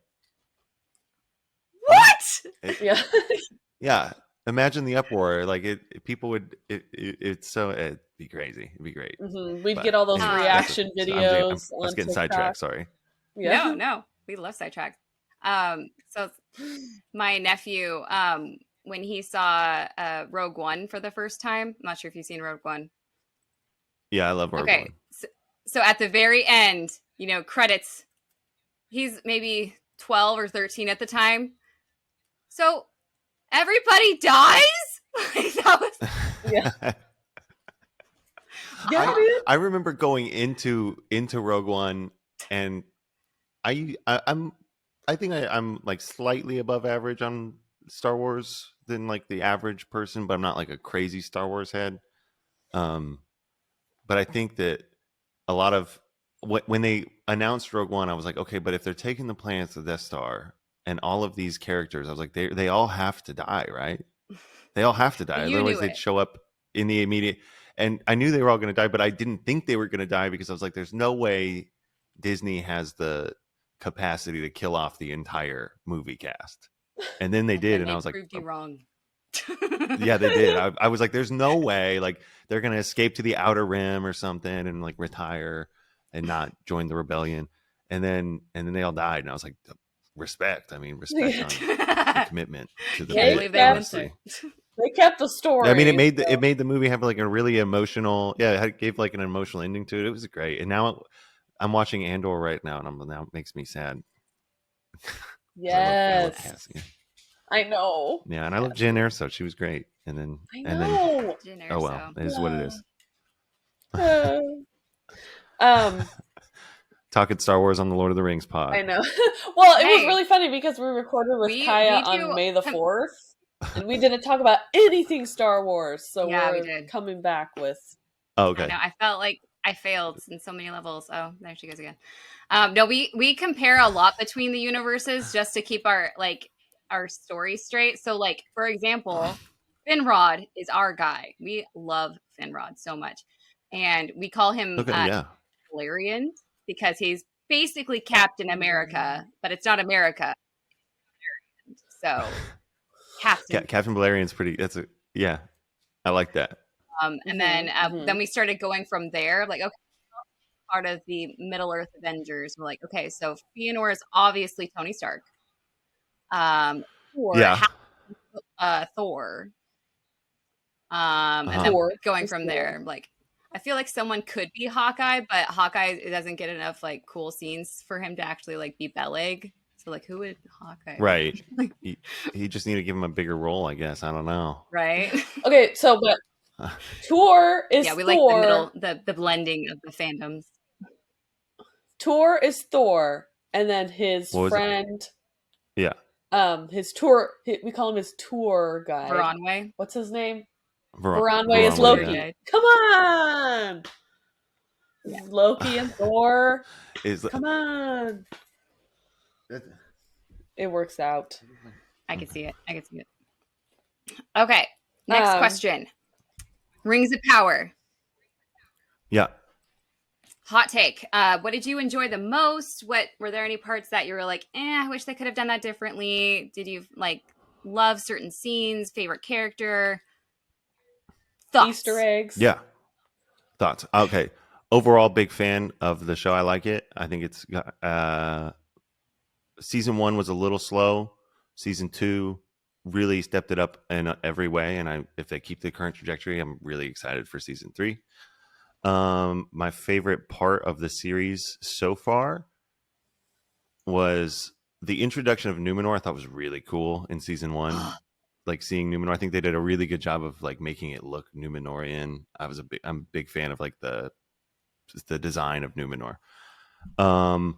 what? Yeah. Imagine the uproar. People would. It'd be crazy. It'd be great. Mm-hmm. We'd get all those reaction videos. I was getting sidetracked. Sorry. Yeah. No, we love sidetracked. So my nephew, when he saw Rogue One for the first time, I'm not sure if you've seen Rogue One. Yeah, I love Rogue One. So at the very end, credits. He's maybe 12 or 13 at the time. So everybody dies? That was... Yeah. I remember going into Rogue One, and I'm slightly above average on Star Wars than the average person, but I'm not a crazy Star Wars head. But I think that a lot of when they announced Rogue One, I was like, okay, but if they're taking the planets of Death Star and all of these characters, I was like, they all have to die, right? They all have to die. Otherwise they'd show up in the immediate. And I knew they were all going to die, but I didn't think they were going to die because I was like, there's no way Disney has the capacity to kill off the entire movie cast. And then they did, and they I was like, proved you wrong. Yeah, they did. I was like, there's no way like they're gonna escape to the Outer Rim or something and like retire and not join the rebellion. And then they all died, and I was like, respect. I mean, respect on the commitment to the fate, honestly. They kept the story. I mean, it made the movie have like a really emotional. Yeah, it gave like an emotional ending to it. It was great. And now I'm watching Andor right now, and now it makes me sad. Yes, I love Cassie. I know. Yeah, and I love Jen Erso. She was great. And then Jen Erso. Oh well, it is what it is. Talking Star Wars on the Lord of the Rings pod. I know. Well, it was really funny because we recorded with Kaya on May the 4th, and we didn't talk about anything Star Wars. So we're coming back with. Oh, okay. I know. I felt like I failed in so many levels. Oh, there she goes again. No, we compare a lot between the universes just to keep our story straight. So, like, for example, Finrod is our guy. We love Finrod so much, and we call him Valerian because he's basically Captain America, but it's not America. So, Captain Valerian's pretty. I like that. And then we started going from there. Like, okay, part of the Middle Earth Avengers. We're like, okay, so Fëanor is obviously Tony Stark. Thor. And then going from there, like, I feel like someone could be Hawkeye, but Hawkeye doesn't get enough like cool scenes for him to actually like be Beleg. So like, who would Hawkeye? Right. he just need to give him a bigger role, I guess. I don't know. Right. Okay, so but Thor is we Thor. like the blending of the fandoms. Thor is Thor, and then his friend. Yeah. His tour. We call him his tour guide. Veronway. What's his name? Veronway is Loki. Yeah. Come on. Yeah. Loki and Thor. Come on. It works out. I can see it. Okay. Next question. Rings of Power. Yeah. Hot take. What did you enjoy the most? Were there any parts that you were like, I wish they could have done that differently? Did you like love certain scenes? Favorite character? Thoughts? Easter eggs? Yeah. Thoughts. Okay. Overall, big fan of the show. I like it. I think it's season 1 was a little slow. Season 2 really stepped it up in every way. And if they keep the current trajectory, I'm really excited for season 3. My favorite part of the series so far was the introduction of Numenor. I thought was really cool in season 1. Like seeing Numenor, I think they did a really good job of like making it look Numenorian. I'm a big fan of like the design of Numenor. I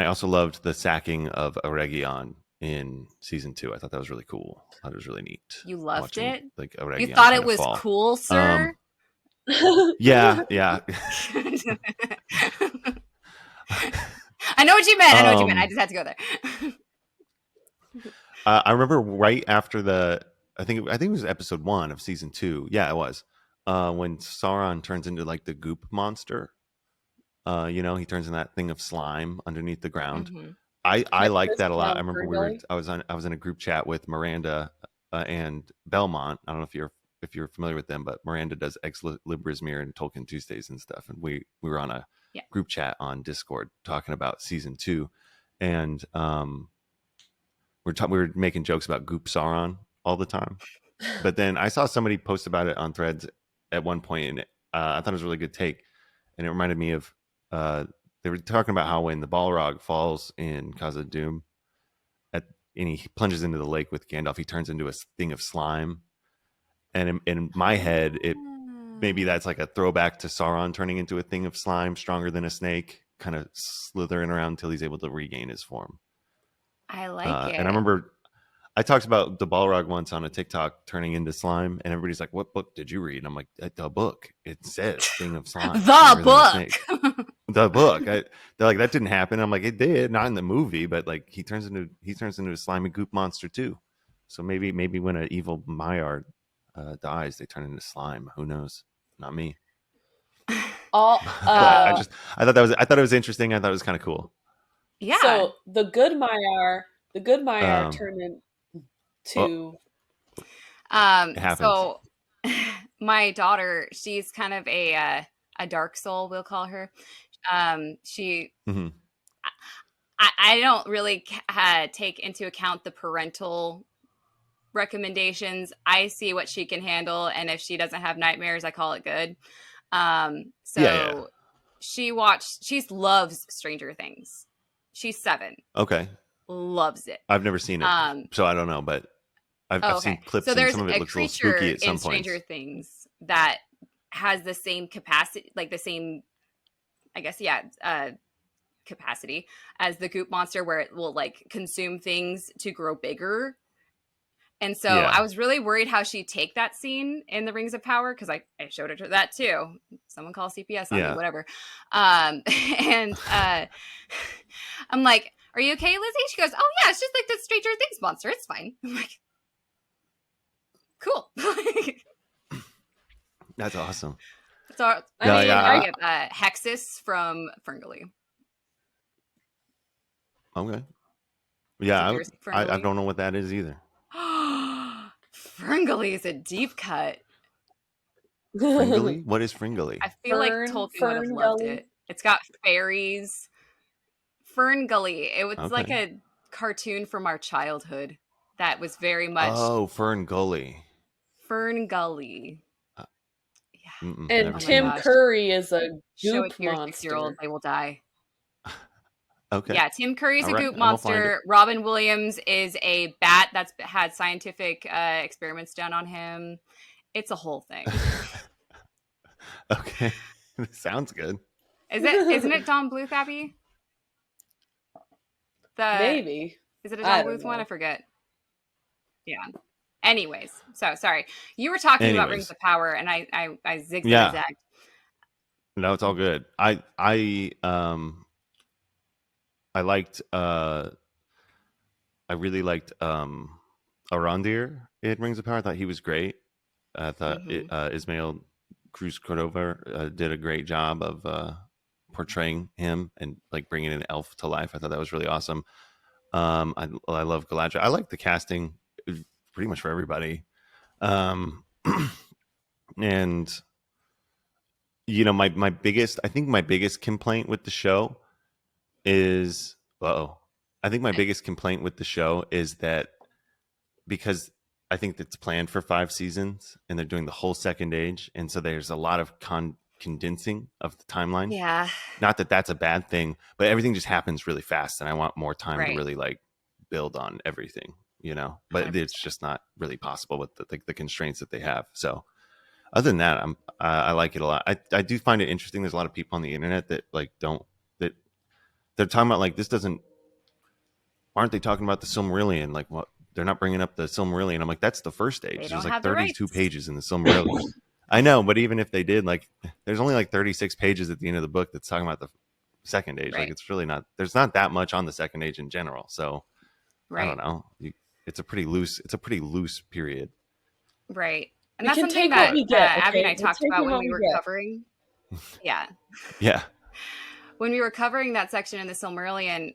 also loved the sacking of Eregion in season 2. I thought that was really cool. I thought it was really neat. You loved it? Like Eregion, you thought it was cool, sir? Yeah. I know what you meant. I just had to go there. I remember right after I think it was episode 1 of season 2. Yeah, it was. When Sauron turns into like the goop monster. He turns in that thing of slime underneath the ground. Mm-hmm. I like that a lot. I remember I was in a group chat with Miranda and Belmont. I don't know if you're familiar with them, but Miranda does Ex Libris Mir and Tolkien Tuesdays and stuff. And we were on a group chat on Discord talking about season 2, and we were making jokes about Goop Sauron all the time. But then I saw somebody post about it on Threads at one point, and I thought it was a really good take, and it reminded me of. They were talking about how when the Balrog falls in Khazad-dûm and he plunges into the lake with Gandalf, he turns into a thing of slime. And in my head, maybe that's like a throwback to Sauron turning into a thing of slime, stronger than a snake, kind of slithering around until he's able to regain his form. I like it. And I remember I talked about the Balrog once on a TikTok turning into slime, and everybody's like, "What book did you read?" And I'm like, "The book. It says thing of slime." The book. The book. They're like, "That didn't happen." I'm like, "It did, not in the movie, but like he turns into a slimy goop monster too." So maybe when an evil Maiar dies, they turn into slime. Who knows? Not me. I thought it was interesting. I thought it was kind of cool. Yeah. So the good Maiar turn into So my daughter, she's kind of a dark soul, we'll call her. She Mm-hmm. I don't really take into account the parental recommendations. I see what she can handle, and if she doesn't have nightmares, I call it good. She loves Stranger Things. She's 7. Okay. Loves it. I've never seen it, so I don't know, but I've seen clips, so and there's some of it a looks a little creature spooky at some in Stranger points. Things that has the same capacity, like the same, I guess, capacity as the goop monster, where it will like consume things to grow bigger. And so I was really worried how she'd take that scene in the Rings of Power, because I showed her that too. Someone call CPS on me, whatever. And I'm like, "Are you okay, Lizzie?" She goes, "Oh yeah, it's just like the Stranger Things monster. It's fine." I'm like, "Cool." That's awesome. So I get Hexus from Ferngully. Okay. Yeah, I don't know what that is either. Ferngully is a deep cut. Fringully? What is Fringully? I feel like Tolkien would have loved it. It's got fairies. Ferngully. It was like a cartoon from our childhood that was very much. Oh, Ferngully. Ferngully. Yeah. And Tim Curry is a goop monster. 6-year-old, they will die. Okay. Yeah, Tim Curry's a goop monster. Robin Williams is a bat that's had scientific experiments done on him. It's a whole thing. Okay. Sounds good. Isn't it Don Bluth, Abby? Maybe. Is it a Don Bluth one? I forget. Yeah. Anyways, so sorry. You were talking about Rings of Power, and I zigzagged. No, it's all good. I really liked Arondir in Rings of Power. I thought he was great. I thought Ismail Cruz Cordova did a great job of portraying him and like bringing an elf to life. I thought that was really awesome. I love Galadriel. I like the casting pretty much for everybody. And you know, my biggest complaint with the show is that because I think it's planned for 5 seasons and they're doing the whole second age, and so there's a lot of condensing of the timeline. Yeah. Not that that's a bad thing, but everything just happens really fast, and I want more time to really like build on everything, you know. But 100%. It's just not really possible with the constraints that they have. So other than that, I like it a lot. I do find it interesting. There's a lot of people on the internet that like that they're talking about like this doesn't. Aren't they talking about the Silmarillion? Like what? They're not bringing up the Silmarillion. I'm like, that's the first age. There's like 32 pages in the Silmarillion. I know, but even if they did, like, there's only like 36 pages at the end of the book that's talking about the second age. Right. Like, it's really not. There's not that much on the second age in general. So, I don't know. It's a pretty loose period. Right, and that's something that Abby and I talked about when we were covering. Yeah. Yeah. When we were covering that section in the Silmarillion,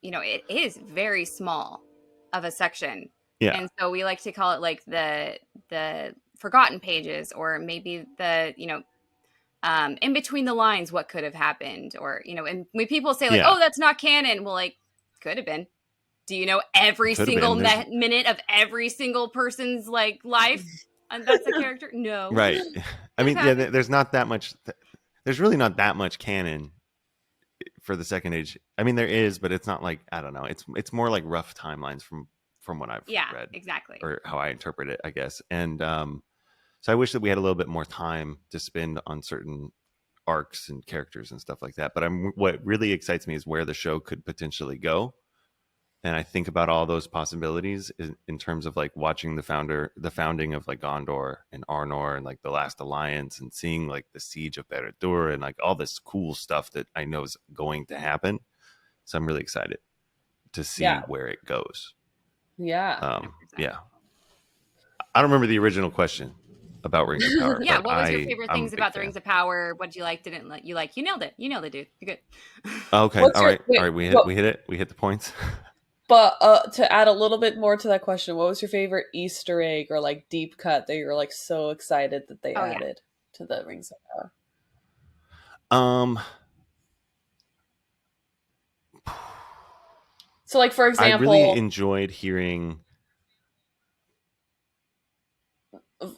you know, it is very small of a section. Yeah. And so we like to call it like the forgotten pages, or maybe the, you know, in between the lines, what could have happened, or, you know, and when people say like, oh, that's not canon, well, like, could have been. Do you know every single minute of every single person's like life? And that's a character? No. Right. I mean, there's not that much. There's really not that much canon for the second age. I mean, there is, but it's not like, I don't know. It's more like rough timelines from what I've read. Exactly. Or how I interpret it, I guess. And so I wish that we had a little bit more time to spend on certain arcs and characters and stuff like that. But what really excites me is where the show could potentially go. And I think about all those possibilities in terms of like watching the founding of like Gondor and Arnor and like the Last Alliance, and seeing like the siege of Barad-dûr and like all this cool stuff that I know is going to happen. So I'm really excited to see where it goes. Yeah. Yeah. I don't remember the original question. about Rings of Power. Yeah, but what was your favorite I'm a things big about the fan. Rings of Power? What did you like? Didn't like? You like? You nailed it. You nailed it, dude. You're good. Okay. What's All your- right. wait, All right. We what- hit it. We hit the points. But to add a little bit more to that question, what was your favorite Easter egg or like deep cut that you were like so excited that they added to the Rings of Power? So like for example, I really enjoyed hearing.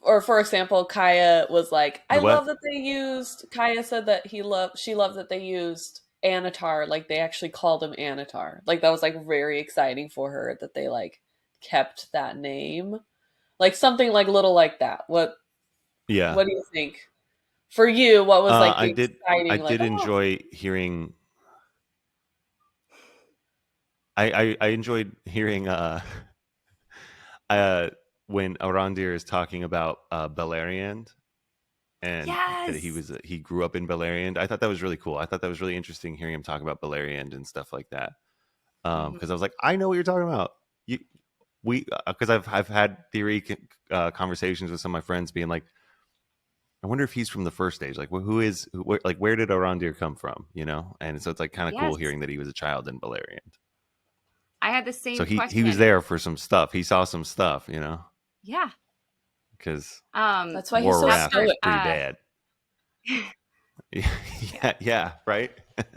Or for example, Kaya was like, I What? love that they used, Kaya said that she loved that they used Anatar, like they actually called him Anatar. Like that was like very exciting for her that they like kept that name. Like something like little like that. What do you think? For you, what was like the exciting? I did enjoy hearing. I enjoyed hearing when Arondir is talking about Beleriand and that he grew up in Beleriand. I thought that was really cool. I thought that was really interesting hearing him talk about Beleriand and stuff like that. Because I was like, I know what you're talking about. Because I've had theory conversations with some of my friends being like, I wonder if he's from the first stage. Like, where did Arondir come from? You know? And so it's like kind of cool hearing that he was a child in Beleriand. I had the same question. So he was there for some stuff. He saw some stuff, you know? Yeah. Because that's why he's so pretty bad. yeah, right?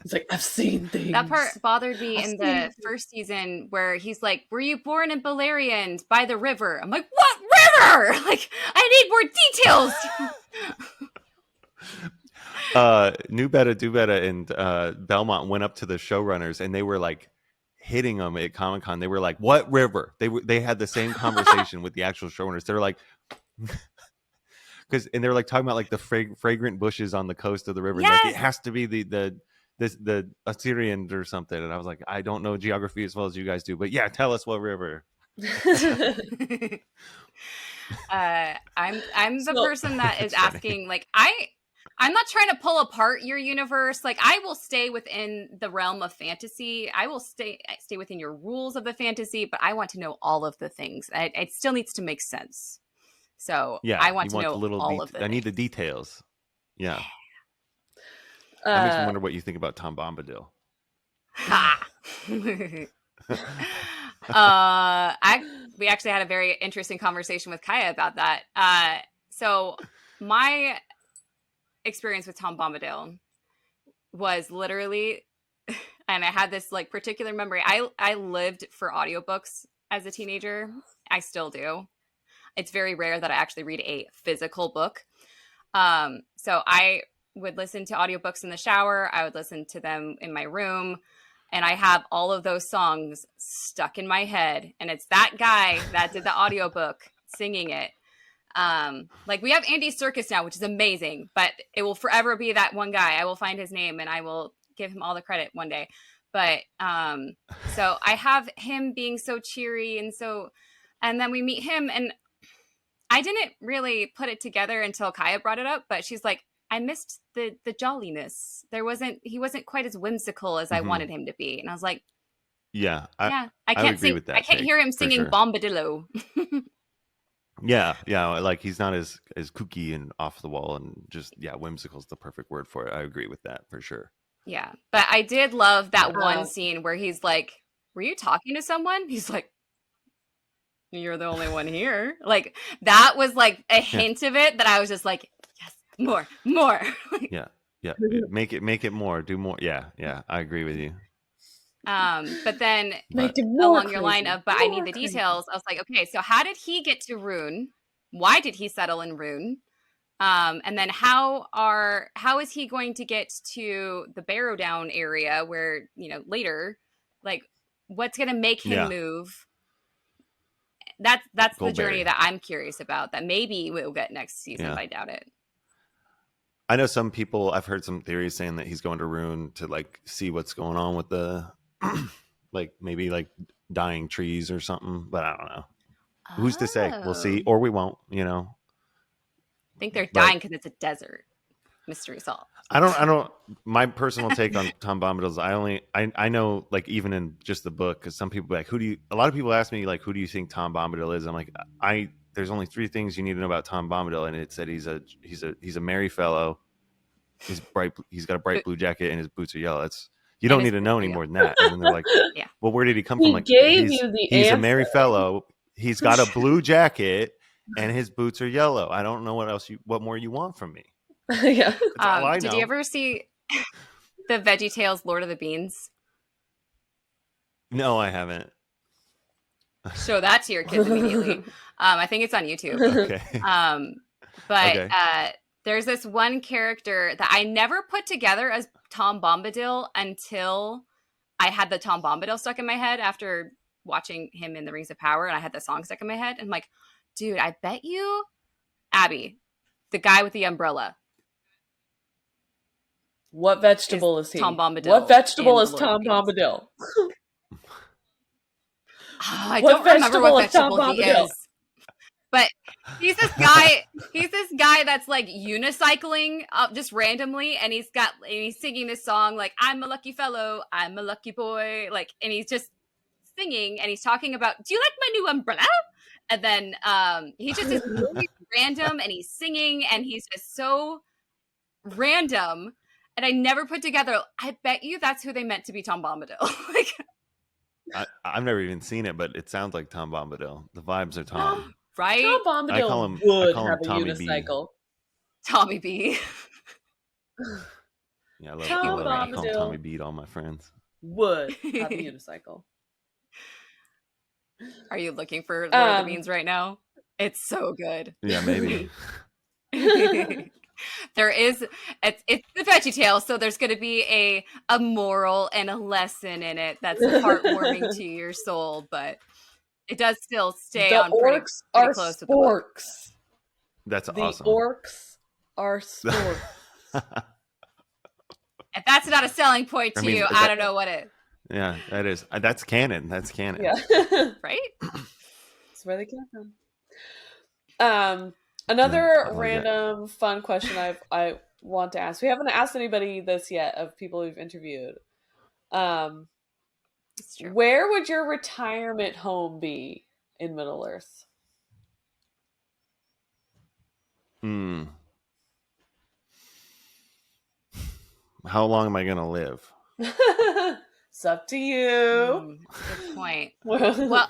He's like, I've seen things. That part bothered me in the first season where he's like, were you born in Beleriand by the river? I'm like, what river? Like, I need more details. New Beta, Do Beta, and Belmont went up to the showrunners and they were like hitting them at Comic-Con. They were like, what river? They had the same conversation with the actual showrunners. They're like, and they were like talking about like the fragrant bushes on the coast of the river. Like it has to be the Assyrian or something. And I was like, I don't know geography as well as you guys do, but yeah, tell us what river. I'm the person that is asking, like, I'm not trying to pull apart your universe. Like, I will stay within the realm of fantasy. I will stay within your rules of the fantasy, but I want to know all of the things. It still needs to make sense. So yeah, I want to know all of the things. I need the details. Yeah. That makes me wonder what you think about Tom Bombadil. We actually had a very interesting conversation with Kaya about that. So my experience with Tom Bombadil was literally, and I had this like particular memory. I lived for audiobooks as a teenager. I still do. It's very rare that I actually read a physical book. So I would listen to audiobooks in the shower. I would listen to them in my room. And I have all of those songs stuck in my head. And it's that guy that did the audiobook singing it. Like we have Andy Serkis now, which is amazing, but it will forever be that one guy. I will find his name and I will give him all the credit one day. But so I have him being so cheery and then we meet him and I didn't really put it together until Kaya brought it up, but she's like, I missed the jolliness. He wasn't quite as whimsical as I wanted him to be. And I was like, I can't agree with that. I can't hear him singing Bombadillo. Yeah, like he's not as kooky and off the wall and just whimsical is the perfect word for it. I agree with that for sure. Yeah, but I did love that one scene where he's like, "Were you talking to someone?" He's like, "You're the only one here." Like that was like a hint of it that I was just like, "Yes, more." Yeah. Make it more. Do more. Yeah. I agree with you. But then along your line of, but I need the details. I was like, okay, so how did he get to Rune? Why did he settle in Rune? And then how is he going to get to the Barrow Down area where, later, like what's going to make him move? That's the journey that I'm curious about that maybe we'll get next season, but I doubt it. I know some people, I've heard some theories saying that he's going to Rune to like see what's going on with the like maybe like dying trees or something, but I don't know. Who's to say? We'll see, or we won't, I think they're dying because it's a desert. Mystery solved. I don't my personal take on Tom Bombadil is I know like even in just the book, because some people like a lot of people ask me like who do you think Tom Bombadil is? I'm like there's only 3 things you need to know about Tom Bombadil, and it said he's a merry fellow. He's got a bright blue jacket, and his boots are yellow. You don't need to know any more than that. And then they're like, yeah. Well, where did he come He from? Like, gave you the he's answer. a merry fellow. He's got a blue jacket, and his boots are yellow. I don't know what more you want from me. Yeah. That's all I know. Did you ever see the VeggieTales Lord of the Beans? No, I haven't. Show that to your kids immediately. I think it's on YouTube. Okay. But Okay. there's this one character that I never put together as Tom Bombadil until I had the Tom Bombadil stuck in my head after watching him in The Rings of Power, and I had the song stuck in my head. And I'm like, dude, I bet you, Abby, the guy with the umbrella. What vegetable is he? Tom Bombadil. What vegetable is in The Lord Tom of the Beans. Bombadil? I What don't remember what vegetable vegetable is he Tom Bombadil? is. But he's this guy that's like unicycling just randomly, and he's singing this song like, I'm a lucky fellow, I'm a lucky boy, like, and he's just singing, and he's talking about, do you like my new umbrella? And then he just is really random, and he's singing, and he's just so random, and I never put together, I bet you that's who they meant to be Tom Bombadil. Like, I've never even seen it, but it sounds like Tom Bombadil. The vibes are Tom. right? Tom Bombadil I call him would have a Tommy B. unicycle. Tommy B. Yeah, I love Tom it. I call him Bombadil. Tommy B to all my friends. Would have a unicycle. Are you looking for Lord of the Beans right now? It's so good. Yeah, maybe. There is, it's the VeggieTale, so there's going to be a moral and a lesson in it that's heartwarming to your soul, but it does still stay The on pretty orcs are close to the book. sporks. That's The awesome. orcs are sporks. If that's not a selling point to you, I don't know what it. Yeah, that is. That's canon. That's canon. Yeah. Right? That's where they came from. Another I like random fun question I want to ask. We haven't asked anybody this yet of people we've interviewed. It's true. Where would your retirement home be in Middle Earth? How long am I going to live? It's up to you. Good point. Well,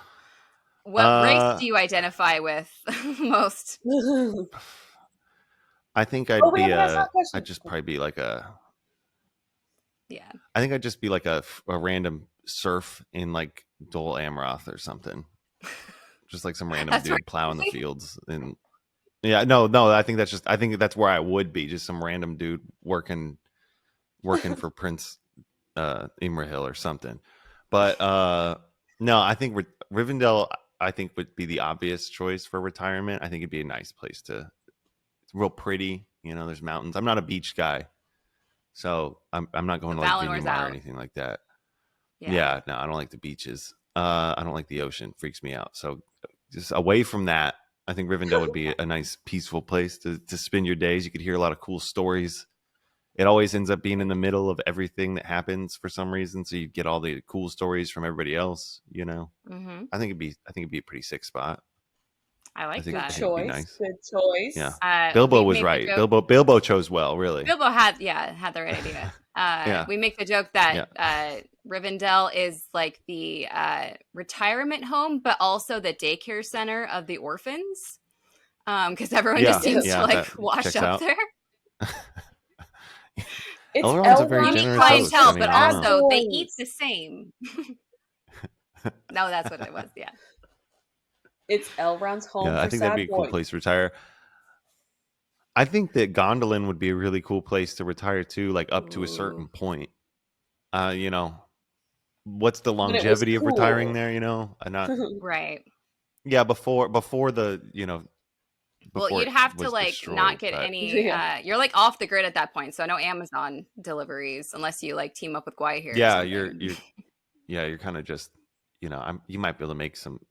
what race do you identify with most? I think I'd just probably be like Yeah. I think I'd just be like a random serf in like Dol Amroth or something. Just like some random dude plowing the fields. And yeah, no, I think that's where I would be. Just some random dude working for Prince Imrahil or something. But no, I think Rivendell, I think, would be the obvious choice for retirement. I think it'd be a nice place it's real pretty. You know, there's mountains. I'm not a beach guy, so I'm not going to like Vineyard or anything like that. Yeah, no, I don't like the beaches. I don't like the ocean. Freaks me out. So just away from that, I think Rivendell would be a nice, peaceful place to spend your days. You could hear a lot of cool stories. It always ends up being in the middle of everything that happens for some reason, so you get all the cool stories from everybody else. You know, I think it'd be a pretty sick spot. I like that. Good choice. Nice. Good choice. Yeah, Bilbo was right. Bilbo chose well, really. Bilbo had the right idea. We make the joke that Rivendell is like the retirement home, but also the daycare center of the orphans, because everyone just seems to like wash up there. It's Elrond's a very generous host. Clientele, but also they eat the same. No, that's what it was. Yeah. It's Elrond's home. Yeah, I think that'd be a cool place to retire. I think that Gondolin would be a really cool place to retire to, like up to a certain point. You know, what's the longevity of retiring there? You know, not right. Yeah, before the Well, you'd have to like not get any. You're like off the grid at that point, so no Amazon deliveries unless you like team up with Gwai here. Yeah, you're kind of just. You know, you might be able to make some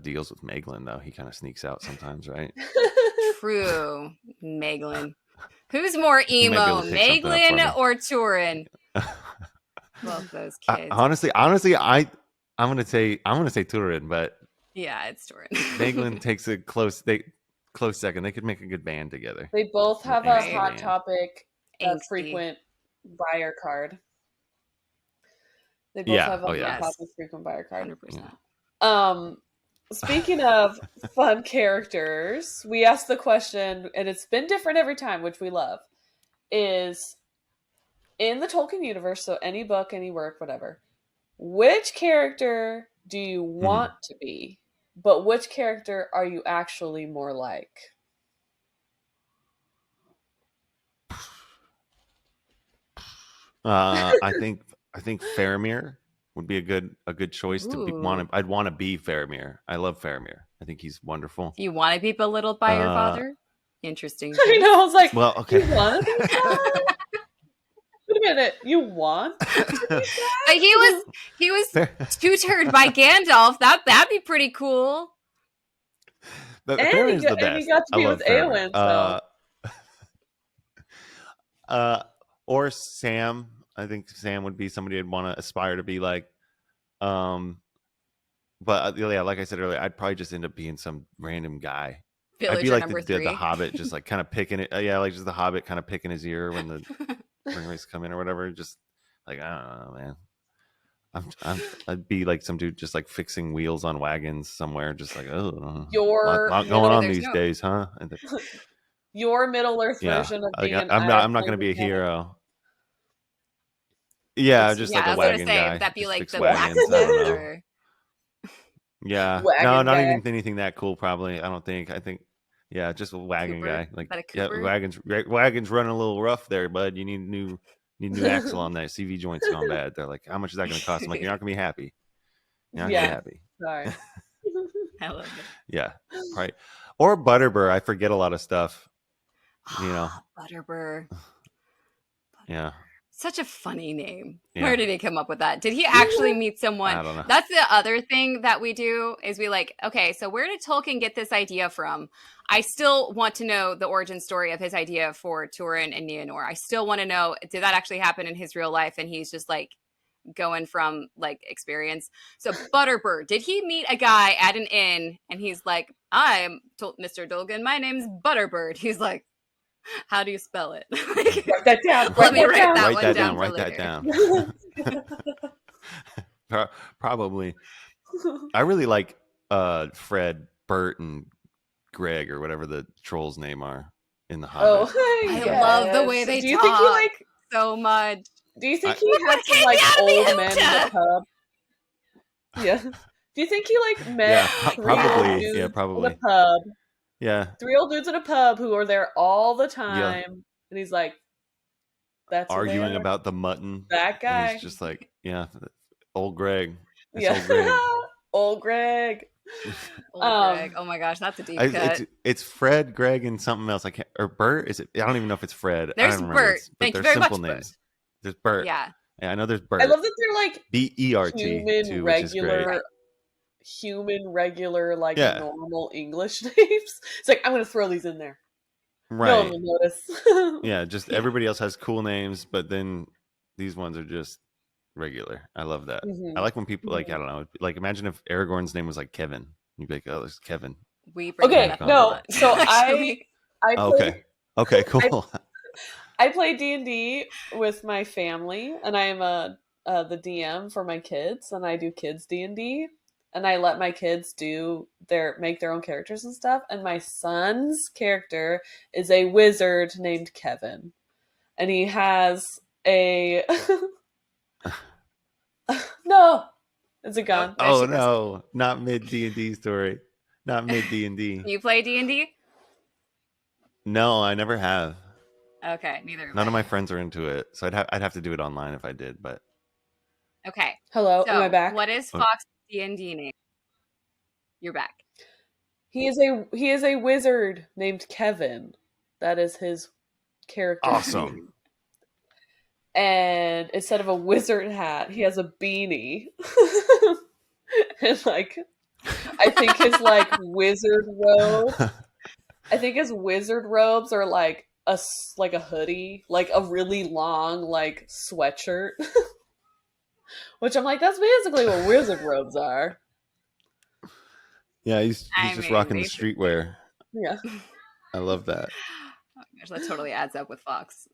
deals with Maeglin, though. He kind of sneaks out sometimes, right? True, Maeglin. Who's more emo, Maeglin or Turin? Both those kids. Honestly, I'm gonna say Turin, but Yeah, it's Torin. Naglin takes a close second. They could make a good band together. They both have a Hot Topic frequent buyer card. They both have a Hot Topic frequent buyer card. 100%. Speaking of fun characters, we asked the question, and it's been different every time, which we love, is in the Tolkien universe, so any book, any work, whatever, which character do you want to be, but which character are you actually more like? I think Faramir would be a good choice to be. I'd want to be Faramir. I love Faramir. I think he's wonderful. You want to be belittled by your father? Interesting. I know. I was like, well, okay. You want to be that? Wait a minute. You want? He was tutored by Gandalf. That'd be pretty cool. And he got to be with Eowyn. Or Sam. I think Sam would be somebody I'd want to aspire to be like. But yeah, like I said earlier, I'd probably just end up being some random guy. Villager I'd be like the Hobbit, just like kind of picking it. Yeah, like just the Hobbit kind of picking his ear when the ringwraiths come in or whatever. Just like, I don't know, man. I'd be like some dude just like fixing wheels on wagons somewhere, just like, oh, lot going on these days, huh? Your Middle Earth version of being I'm not going to be a hero. Yeah, just like a wagon guy. That'd be like the blacksmith or... Yeah, no, not even anything that cool. Probably, I think, yeah, just a wagon guy. Like, yeah, wagons running a little rough there, bud. You need new axle on that. CV joint's gone bad. They're like, how much is that going to cost? I'm like, you're not going to be happy. You're not going to be happy. Sorry. I love it. Yeah, right. Or Butterbur. I forget a lot of stuff. You know, Butterbur. Yeah. Such a funny name. Yeah. Where did he come up with that? Did he actually meet someone? I don't know. That's the other thing that we do is we like, okay, so where did Tolkien get this idea from? I still want to know the origin story of his idea for Turin and Nienor. I still want to know, did that actually happen in his real life? And he's just like going from like experience. So Butterbur, did he meet a guy at an inn and he's like, I'm Mr. Dolgan, my name's Butterbird. He's like, how do you spell it? Write that down. Let me write that down. Probably. I really like Fred, Bert, and Greg, or whatever the trolls' name are in the Hobbit. I love the way they talk. Do you think he like so much? Do you think he had some like old men in the pub? Yeah. Do you think he like met? Yeah, probably. In the pub. Yeah. 3 old dudes in a pub who are there all the time. And he's like, that's arguing about the mutton. That guy. And he's just like, yeah, old Greg. Old Greg. Old Greg. Oh my gosh, that's a deep cut. It's Fred, Greg, and something else. I can't, or Bert. Is it? I don't even know if it's Fred. There's Bert. But they're simple names. There's Bert. Yeah, I know there's Bert. I love that they're like BERT too, which is great. Human regular normal English names. It's like, I'm gonna throw these in there. Right. No one will notice. Yeah, just everybody else has cool names, but then these ones are just regular. I love that. Mm-hmm. I like when people I don't know, like imagine if Aragorn's name was like Kevin. You'd be like, oh, there's Kevin. So I play, okay, cool. I play D&D with my family, and I am the DM for my kids, and I do kids D&D. And I let my kids make their own characters and stuff. And my son's character is a wizard named Kevin. And he has a... No! Is it gone? Oh, no. Not mid D&D story. Not mid D&D. You play D&D? No, I never have. Okay, neither. None of my friends are into it. So I'd have to do it online if I did, but... Okay. Hello, so am I back? What is Fox's D&D name? You're back. He is a wizard named Kevin. That is his character. Awesome. And instead of a wizard hat, he has a beanie. And I think his wizard robe. I think his wizard robes are like a hoodie, like a really long sweatshirt. Which I'm like, that's basically what wizard robes are. Yeah, he's just rocking the streetwear. Yeah. I love that. Oh gosh, that totally adds up with Fox.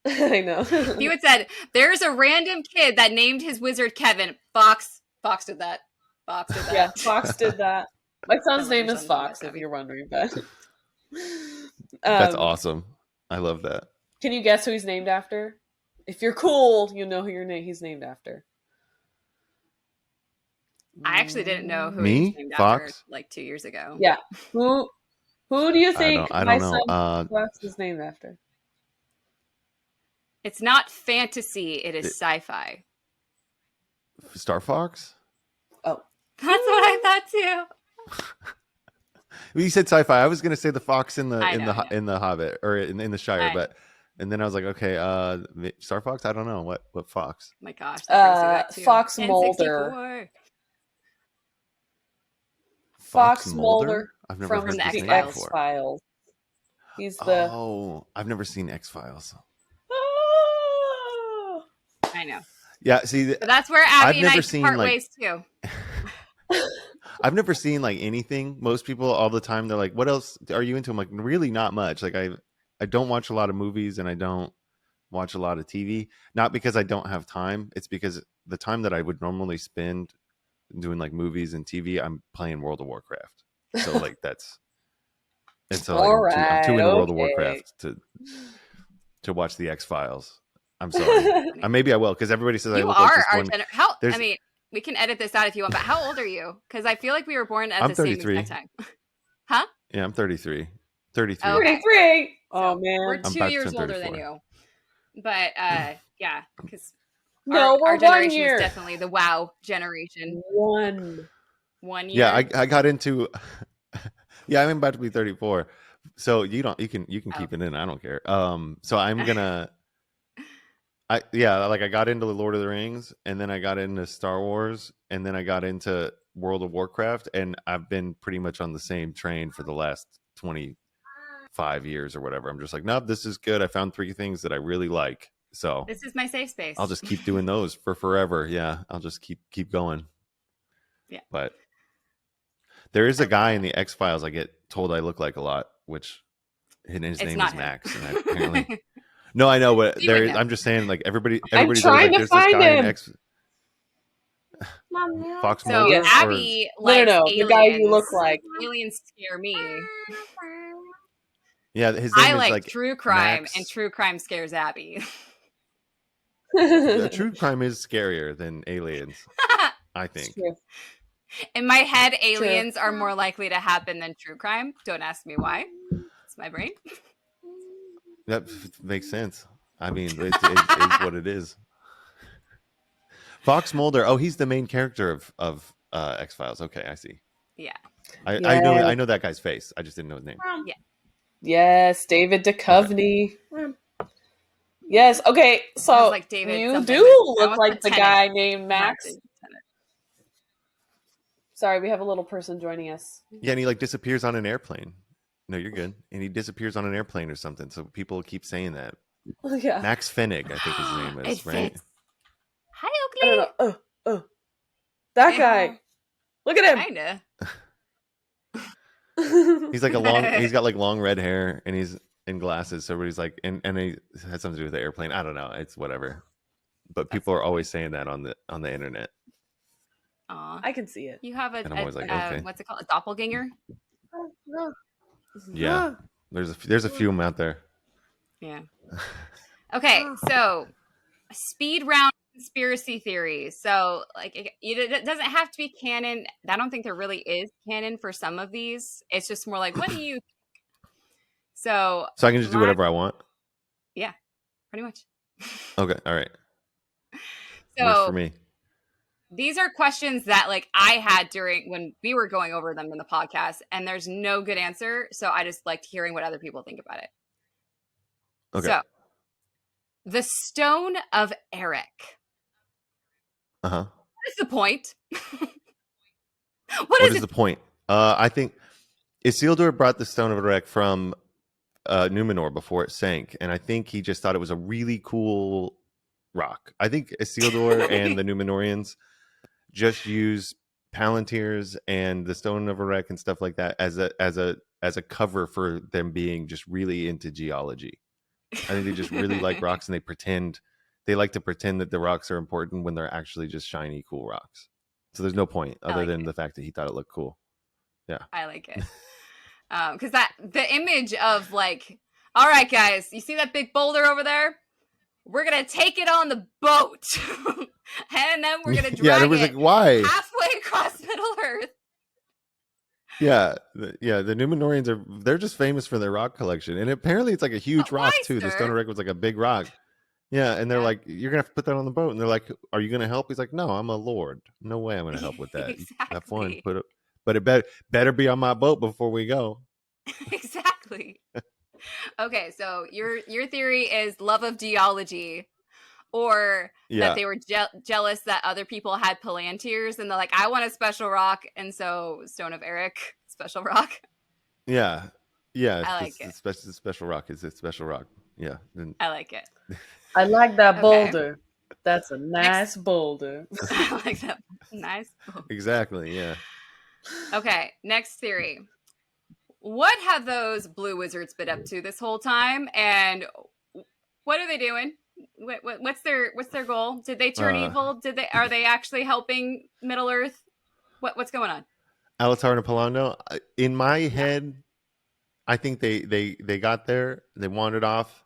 I know. He would said, "There's a random kid that named his wizard Kevin." Fox did that. Fox did that. Yeah, Fox did that. My son's name is son's Fox, name, if you're wondering. But That's awesome. I love that. Can you guess who he's named after? If you're cool, you know who he's named after. I actually didn't know who Me? he was named Fox? after like 2 years ago. Yeah. Who do you think I my don't know. son Fox is named after? It's not fantasy, it is sci-fi. Star Fox? Oh. That's what I thought too. Well, you said sci-fi. I was going to say the fox in the in the Hobbit or in the Shire, and then I was like, okay, Star Fox. I don't know what fox. My gosh, Fox Mulder. Fox Mulder. I've never heard from this the name X-Files. He's the. Oh, I've never seen X-Files. I know. Yeah, see, but that's where Abby and I part ways too. I've never seen like anything. Most people all the time they're like, "What else are you into?" I'm like, really not much. Like I don't watch a lot of movies and I don't watch a lot of TV. Not because I don't have time. It's because the time that I would normally spend doing like movies and TV, I'm playing World of Warcraft. So like that's and so like, I'm too into World of Warcraft to watch the X-Files. I'm sorry. Maybe I will because everybody says I look like this one. I mean, we can edit this out if you want, but how old are you? Because I feel like we were born at the 33. same exact time. Huh? Yeah, I'm 33. 33. Oh, 33. Oh, man. We're 2 years older than you. But, yeah, because our generation 1 year. was definitely the WoW generation. 1 year. Yeah, I got into... Yeah, I'm about to be 34. So you can keep it in. I don't care. So I'm going to... I got into the Lord of the Rings, and then I got into Star Wars, and then I got into World of Warcraft, and I've been pretty much on the same train for the last 25 years or whatever. I'm just like, nope, this is good. I found 3 things that I really like. So this is my safe space. I'll just keep doing those for forever. Yeah, I'll just keep going. Yeah. But there is a guy in the X-Files I get told I look like a lot, which his name is Max, and I apparently... No, I know, but I'm just saying, like everybody's trying like, to find him. Fox so Mulder. Abby, like no, the guy you look like. Aliens scare me. Yeah, his name is like true crime, Max. and true crime scares Abby. True crime is scarier than aliens, I think. In my head, aliens are more likely to happen than true crime. Don't ask me why. It's my brain. That makes sense. I mean, it's what it is. Fox Mulder. Oh, he's the main character of X-Files. Okay, I see. Yeah. I know that guy's face. I just didn't know his name. Yeah. Yes, David Duchovny. Okay. Yes. Okay. So like David you do look like the guy named Max. Sorry, we have a little person joining us. Yeah, and he like disappears on an airplane. No, you're good. And he disappears on an airplane or something. So people keep saying that. Yeah. Max Fennig, I think his name is, right? Hi, Oakley. I don't know. That guy. Look at him. Kinda. He's like he's got like long red hair and he's in glasses. So everybody's like, and he has something to do with the airplane. I don't know. It's whatever. But people are always saying that on the internet. Aw. I can see it. You have and I'm always like, okay. What's it called? A doppelganger? Yeah. There's a few of them out there. Yeah. Okay, so speed round conspiracy theories. So like it doesn't have to be canon. I don't think there really is canon for some of these. It's just more like, what do you think? So I can just do whatever I want? Yeah, pretty much. Okay, all right. So works for me. These are questions that like I had during when we were going over them in the podcast, and there's no good answer. So I just liked hearing what other people think about it. Okay. So the Stone of Eric. Uh-huh. What is the point? What is the point? I think Isildur brought the Stone of Eric from Numenor before it sank, and I think he just thought it was a really cool rock. I think Isildur and the Numenorians just use Palantirs and the Stone of Erech and stuff like that as a cover for them being just really into geology. I think they just really like rocks, and they like to pretend that the rocks are important when they're actually just shiny, cool rocks. So there's no point other than the fact that he thought it looked cool. Yeah, I like it. Because the image of like, all right, guys, you see that big boulder over there? We're gonna take it on the boat, and then we're gonna drag it why? halfway across Middle Earth. Yeah, the Numenorians they're just famous for their rock collection, and apparently it's like a huge rock too. The Stone of Erech was like a big rock. Yeah, and they're like, you're gonna have to put that on the boat, and they're like, are you gonna help? He's like, no, I'm a lord. No way I'm gonna help with that. Exactly. Have fun, but it better be on my boat before we go. Exactly. Okay, so your theory is love of geology, or that they were jealous that other people had Palantirs, and they're like, I want a special rock, and so Stone of Erech, special rock. Yeah. I like it. The special rock is a special rock. Yeah. I like it. I like that boulder. That's a nice boulder. I like that nice boulder. Exactly. Yeah. Okay. Next theory. What have those blue wizards been up to this whole time, and what are they doing? What's their goal? Did they turn evil? Are they actually helping Middle Earth? What's going on? Alatar and Palando. In my head, I think they got there, they wandered off,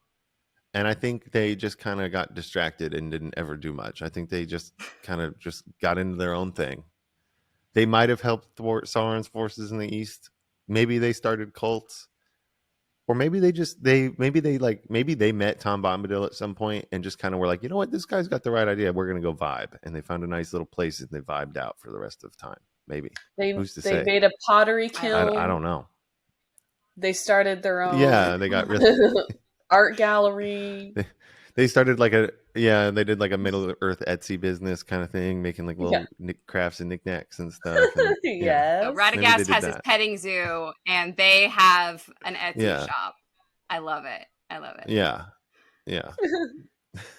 and I think they just kind of got distracted and didn't ever do much. I think they just kind of just got into their own thing. They might have helped thwart Sauron's forces in the east. Maybe they started cults, or maybe they met Tom Bombadil at some point and just kind of were like, you know what, this guy's got the right idea. We're gonna go vibe, and they found a nice little place and they vibed out for the rest of the time. Maybe who's to say? They made a pottery kiln. I don't know. They started their own. Yeah, they got really art gallery. They started they did like a Middle Earth Etsy business kind of thing, making like little crafts and knickknacks and stuff. And, yes. So Radagast has his petting zoo, and they have an Etsy shop. I love it. Yeah.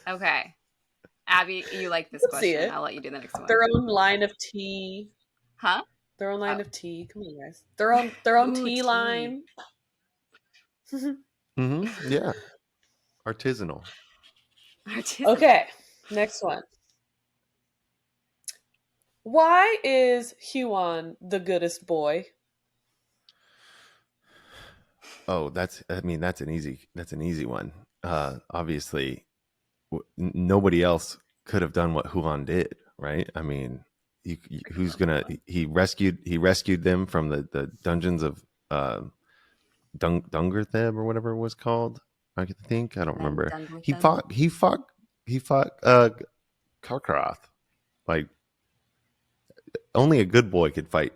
Okay. Abby, you like this question. I'll let you do the next one. Their own line of tea. Huh? Their own line of tea. Come on, guys. Their own tea line. Mm-hmm. Yeah. Artisanal. Okay, next one. Why is Huon the goodest boy? Oh, that's an easy one. Obviously, nobody else could have done what Huon did, right? I mean, he rescued them from the dungeons of Dungertheb or whatever it was called. I think, I don't remember. He fought Karkaroth. Like, only a good boy could fight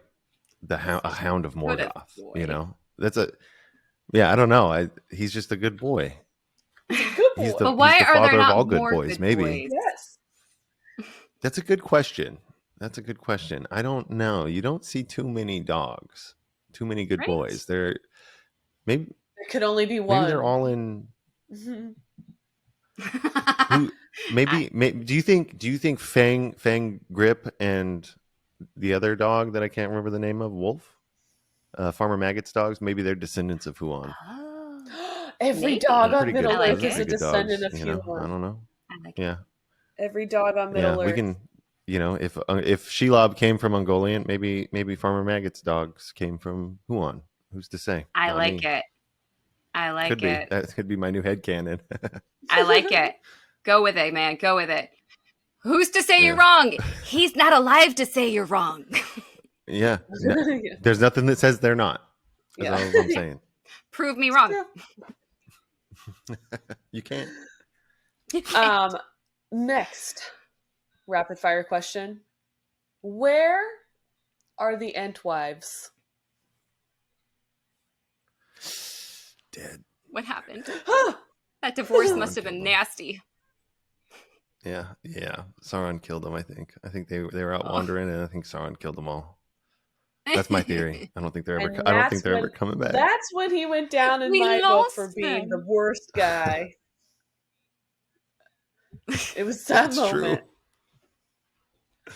a hound of Morgoth. You know, I don't know. He's just a good boy. He's the father of all good boys. Maybe. Yes. That's a good question. I don't know. You don't see too many dogs, too many good boys. There could only be one. Maybe they're all in. Do you think Fang Grip and the other dog that I can't remember the name of, Wolf, Farmer Maggot's dogs, maybe they're descendants of Huon? Every dog on Middle Earth is a descendant of Huon. I don't know. Every dog on Middle Earth. We can. If Shelob came from Ungoliant, maybe Farmer Maggot's dogs came from Huon. Who's to say? I like it. That could be my new headcanon. I like it. Go with it, man. Go with it. Who's to say you're wrong? He's not alive to say you're wrong. Yeah. No, there's nothing that says they're not. That's all I'm saying. Prove me wrong. You can't. Next rapid fire question. Where are the Entwives? Dead. What happened? That divorce must have been nasty. Yeah. Sauron killed them. I think they were out wandering, and I think Sauron killed them all. That's my theory. I don't think they're ever coming back. That's when he went down in my book for being the worst guy. It was that moment. True.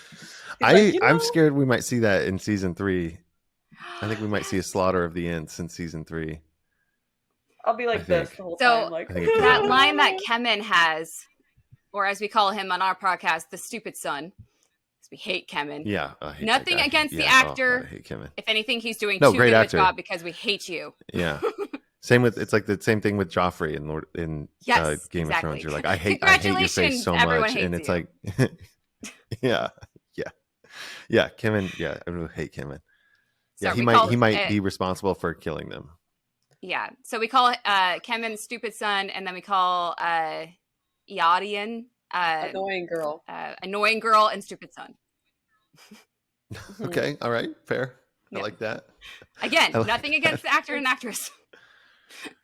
I'm scared we might see that in season 3. I think we might see a slaughter of the Ents in season 3. I'll be like this the whole so time. Like that line that Kemen has, or as we call him on our podcast, the stupid son. Because we hate Kemen. Yeah. Nothing against the actor. I hate Kemen. If anything, he's doing too good of a job because we hate you. Yeah. It's like the same thing with Joffrey in Game of Thrones. You're like, I hate your face so much, and it's like, yeah. Kemen, I really hate Kemen. Yeah, he might be responsible for killing them. Yeah, so we call Kemen stupid son, and then we call Iadian annoying girl, and stupid son. Okay, all right, fair. I like that. Again, nothing against the actor and actress.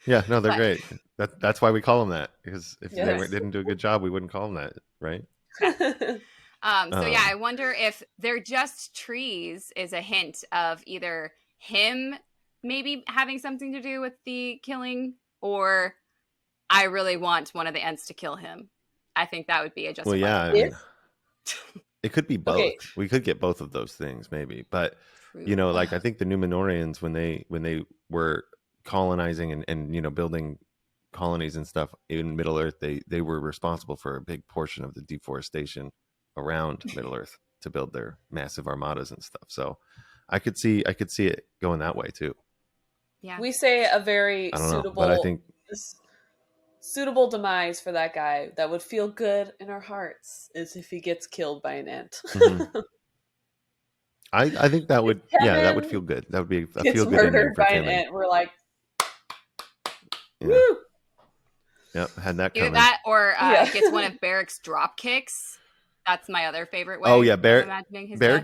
Yeah, no, they're great. That's why we call them that, because if they didn't do a good job, we wouldn't call them that, right? I wonder if they're just trees is a hint of either him maybe having something to do with the killing, or I really want one of the Ents to kill him. I think that would be a justified. Well, yeah, I mean, it could be both. Okay. We could get both of those things, maybe. But true. Like I think the Numenorians, when they were colonizing and building colonies and stuff in Middle Earth, they were responsible for a big portion of the deforestation around Middle Earth to build their massive armadas and stuff. So I could see it going that way too. Yeah, we say a very suitable, but I think suitable demise for that guy that would feel good in our hearts is if he gets killed by an Ent. Mm-hmm. I think that would that would feel good. That would be a feel good murdered by an Ent. We're like, woo. Yep, had that coming. Either that or gets one of Barrick's drop kicks. That's my other favorite way. Oh yeah, Barrick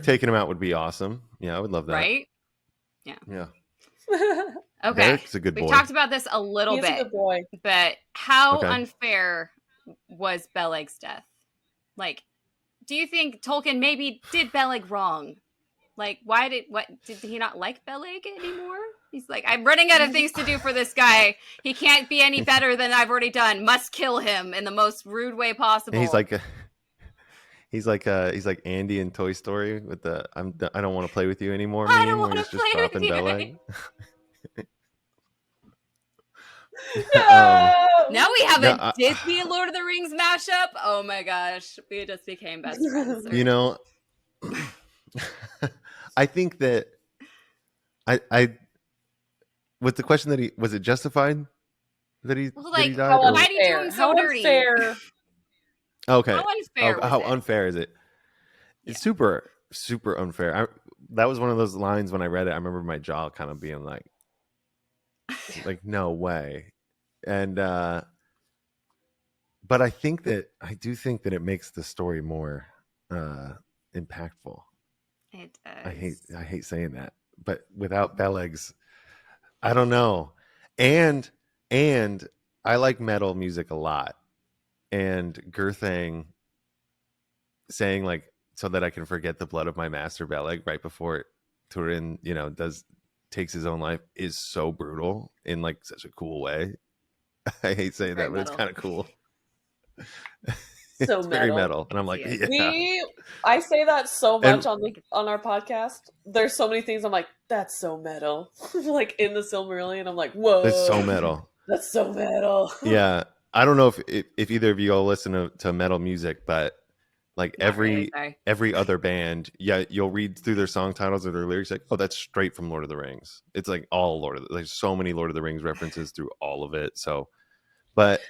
taking him out would be awesome. Yeah, I would love that. Right? Yeah. Okay. Barrick's a good boy. We talked about this a little bit. A good boy. But how unfair was Beleg's death? Like, do you think Tolkien maybe did Beleg wrong? Like, did he not like Beleg anymore? He's like, I'm running out of things to do for this guy. He can't be any better than I've already done. Must kill him in the most rude way possible. And he's like Andy in Toy Story with the I don't want to play with you anymore. I don't want to play just with you. Beleg. Now we have a Disney Lord of the Rings mashup. Oh my gosh, we just became best friends. I think that I with the question that was it justified that he died? Why did you do him so dirty? Unfair. Okay. How unfair is it? It's super, super unfair. That was one of those lines when I read it. I remember my jaw kind of being like no way. And but I do think that it makes the story more impactful. It does. I hate saying that, but without Beleg's, I don't know. And I like metal music a lot. And Gurthang saying like, so that I can forget the blood of my master Beleg right before Turin, takes his own life is so brutal in like such a cool way. I hate saying that, but it's kind of cool. So it's very metal, and I'm like, I say that so much on our podcast. There's so many things I'm like, that's so metal. Like in the Silmarillion, I'm like, whoa, it's so metal. That's so metal. Yeah, I don't know if either of you all listen to metal music, but like every other band, you'll read through their song titles or their lyrics, like, oh, that's straight from Lord of the Rings. It's like all there's so many Lord of the Rings references through all of it. So, but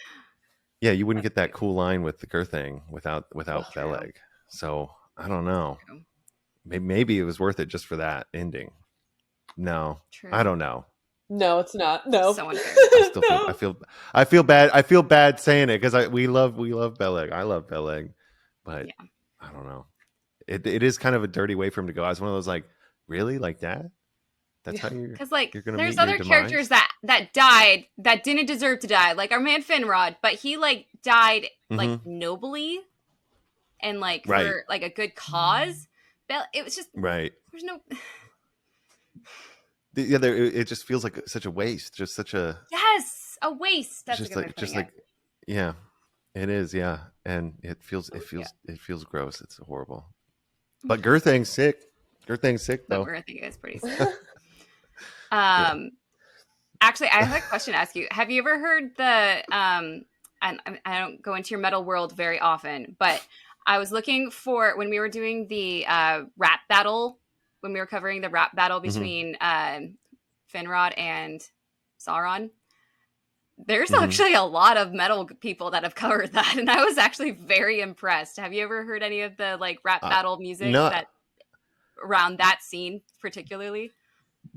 yeah, you wouldn't get that cool line with the Gurthang without Beleg. So I don't know. Maybe it was worth it just for that ending. No, true. I don't know. No, it's not. No, so unfair. I feel bad. I feel bad saying it because we love Beleg. I love Beleg. But I don't know. It is kind of a dirty way for him to go. I was one of those like, really, like that? That's how you're. Because like, you're there's other characters that died that didn't deserve to die, like our man Finrod, but he like died like nobly, and like for like a good cause. It was just right. There's no. It just feels like such a waste. Just such a a waste. That's just a good like yeah. It is, yeah, and it feels gross. It's horrible. But Gerthang's sick. Gerthang's sick though. But Gerthang is pretty sick. Actually, I have a question to ask you. Have you ever heard the and I don't go into your metal world very often, but I was looking for when we were doing the rap battle, when we were covering the rap battle between Finrod and Sauron. There's actually a lot of metal people that have covered that, and I was actually very impressed. Have you ever heard any of the like rap battle music that around that scene particularly?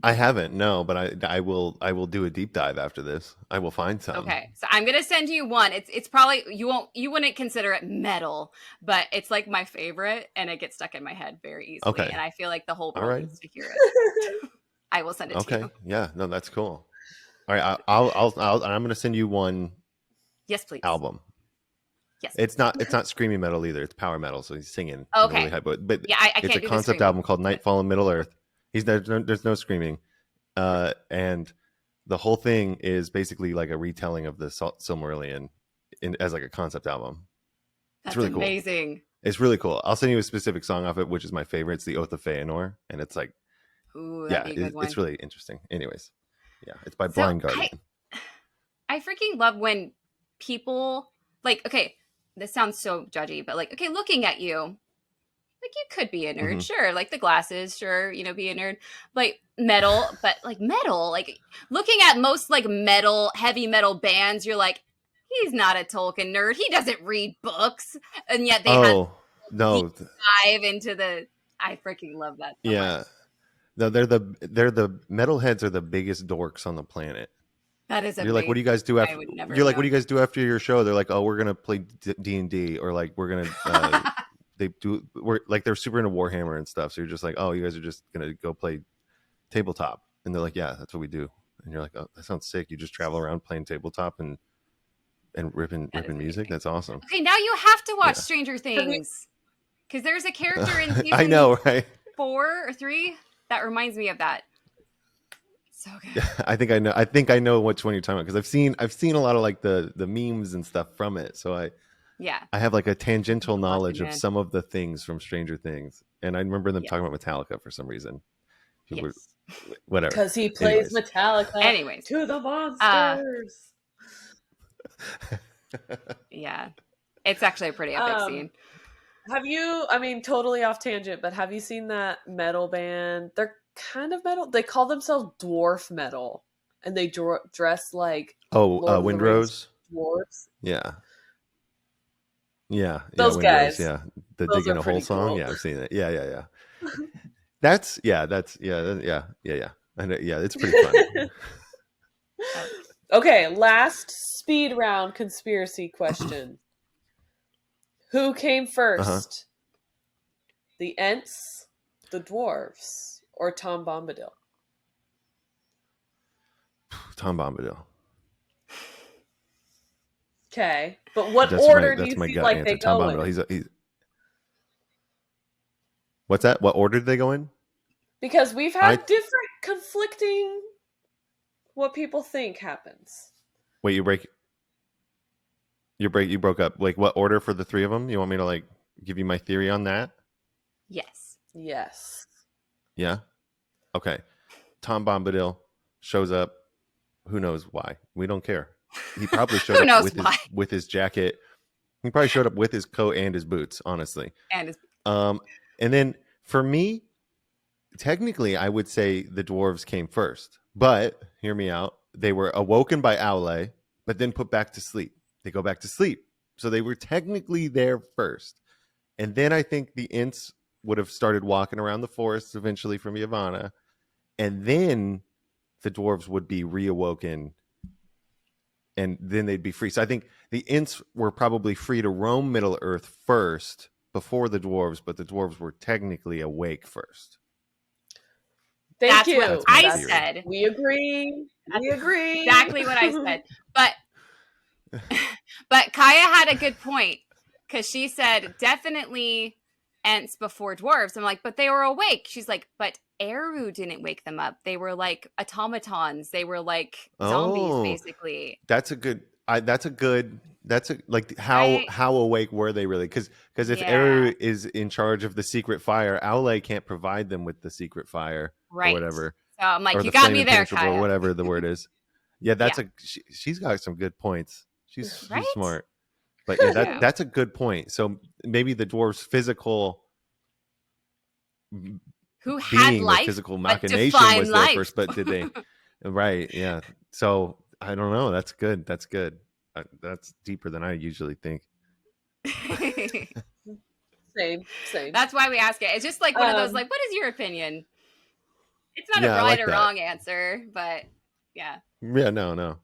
I haven't, no, but I will do a deep dive after this. I will find some. Okay, so I'm gonna send you one. It's probably you wouldn't consider it metal, but it's like my favorite, and it gets stuck in my head very easily. Okay. And I feel like the whole world needs to hear it. I will send it to you. Okay, yeah, no, that's cool. All right, I'm gonna send you one. Yes, please. Album. Yes. It's not screamy metal either. It's power metal, so he's singing. Okay. Really high, but yeah, I it's can't a concept album called Nightfall in Middle Earth. There's no screaming, and the whole thing is basically like a retelling of the Silmarillion as like a concept album. That's really cool. Amazing. It's really cool. I'll send you a specific song off it, which is my favorite. It's the Oath of Feanor, and it's like, it's really interesting. Anyways, yeah, it's by Blind Guardian. I freaking love when people like, okay, this sounds so judgy, but like, okay, looking at you, like you could be a nerd, sure. Like the glasses, sure, be a nerd. Like metal, but like metal, like looking at most like heavy metal bands, you're like, he's not a Tolkien nerd. He doesn't read books, and yet they dive into the. I freaking love that. So much. No, they're the metalheads are the biggest dorks on the planet. That is amazing. You're like, what do you guys do after? What do you guys do after your show? They're like, oh, we're gonna play D&D, or like we're gonna. They're super into Warhammer and stuff. So you're just like, oh, you guys are just gonna go play tabletop, and they're like, yeah, that's what we do. And you're like, oh, that sounds sick. You just travel around playing tabletop and ripping music. That's awesome. Okay, now you have to watch Stranger Things because there's a character in season I know, right? 4 or 3 that reminds me of that. So good. I think I know which one you're talking about because I've seen a lot of like the memes and stuff from it. So I have like a tangential knowledge of some of the things from Stranger Things, and I remember them talking about Metallica for some reason. Whatever, because he plays Metallica. Anyways, to the monsters. Yeah, it's actually a pretty epic scene. Have you? I mean, totally off tangent, but have you seen that metal band? They're kind of metal. They call themselves dwarf metal, and they dress like Windrose dwarves. Yeah, those guys. The digging a hole song. Cool. Yeah, I've seen it. Yeah. That's yeah. I know, yeah, it's pretty fun. Okay, last speed round conspiracy question. Who came first? The Ents, the dwarves, or Tom Bombadil? Tom Bombadil. Okay, but what order do you feel like they Tom go Bombadil. in? He's What's that? What order did they go in? Because we've had different conflicting what people think happens. Wait, you broke up. Like what order for the three of them? You want me to like give you my theory on that? Yes. Yeah. Okay. Tom Bombadil shows up. Who knows why? We don't care. He probably showed up with his jacket. He probably showed up with his coat and his boots, honestly. And then for me, technically, I would say the dwarves came first. But hear me out. They were awoken by Aule, but then put back to sleep. They go back to sleep. So they were technically there first. And then I think the Ents would have started walking around the forest eventually from Yavanna. And then the dwarves would be reawoken. And then they'd be free. So I think the Ents were probably free to roam Middle Earth first before the dwarves, but the dwarves were technically awake first. Thank you. That's what I said. We agree. Exactly what I said. But Kaya had a good point because she said definitely Ents before dwarves. I'm like, but they were awake. She's like, but Eru didn't wake them up. They were like automatons. They were like zombies, basically. That's a good. That's like how awake were they really? Because if Eru is in charge of the secret fire, Aule can't provide them with the secret fire or whatever. So I'm like, or you got me there, Kaya. or whatever the word is. Yeah, she's got some good points. She's smart. But yeah, that's a good point. So maybe the dwarves' physical who had life, physical machination was there first, but did they? Right, yeah. So I don't know. That's good. That's deeper than I usually think. Same. That's why we ask it. It's just like one of those, like, what is your opinion? It's not a right or wrong answer, but yeah. Yeah, no.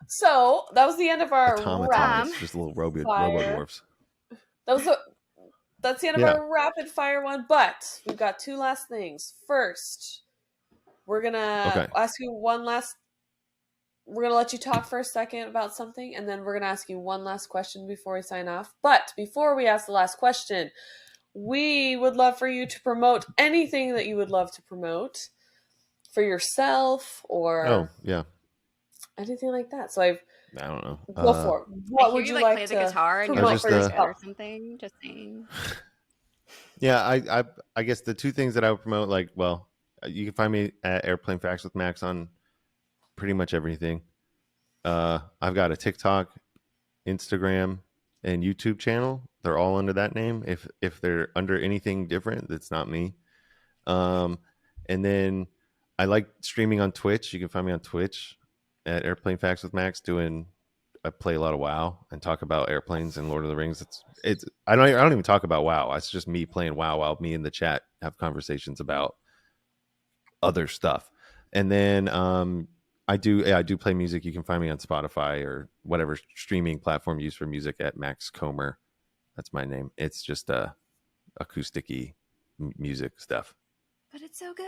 So that was the end of our just little robo dwarfs. That's the end of our rapid fire one, but we've got two last things. First, we're gonna ask you we're gonna let you talk for a second about something, and then we're gonna ask you one last question before we sign off. But before we ask the last question, we would love for you to promote anything that you would love to promote for yourself or anything like that. So I don't know. Go for it. What would you like play to the guitar and promote for yourself or something? Just saying. Yeah, I guess the two things that I would promote, like, well, you can find me at Airplane Facts with Max on pretty much everything. I've got a TikTok, Instagram, and YouTube channel. They're all under that name. If they're under anything different, that's not me. And then I like streaming on Twitch. You can find me on Twitch at Airplane Facts with Max I play a lot of WoW and talk about airplanes and Lord of the Rings. I don't even talk about WoW. It's just me playing WoW while me and the chat have conversations about other stuff. And then I do play music. You can find me on Spotify or whatever streaming platform used for music at Max Comer. That's my name. It's just acoustic-y music stuff. But it's so good.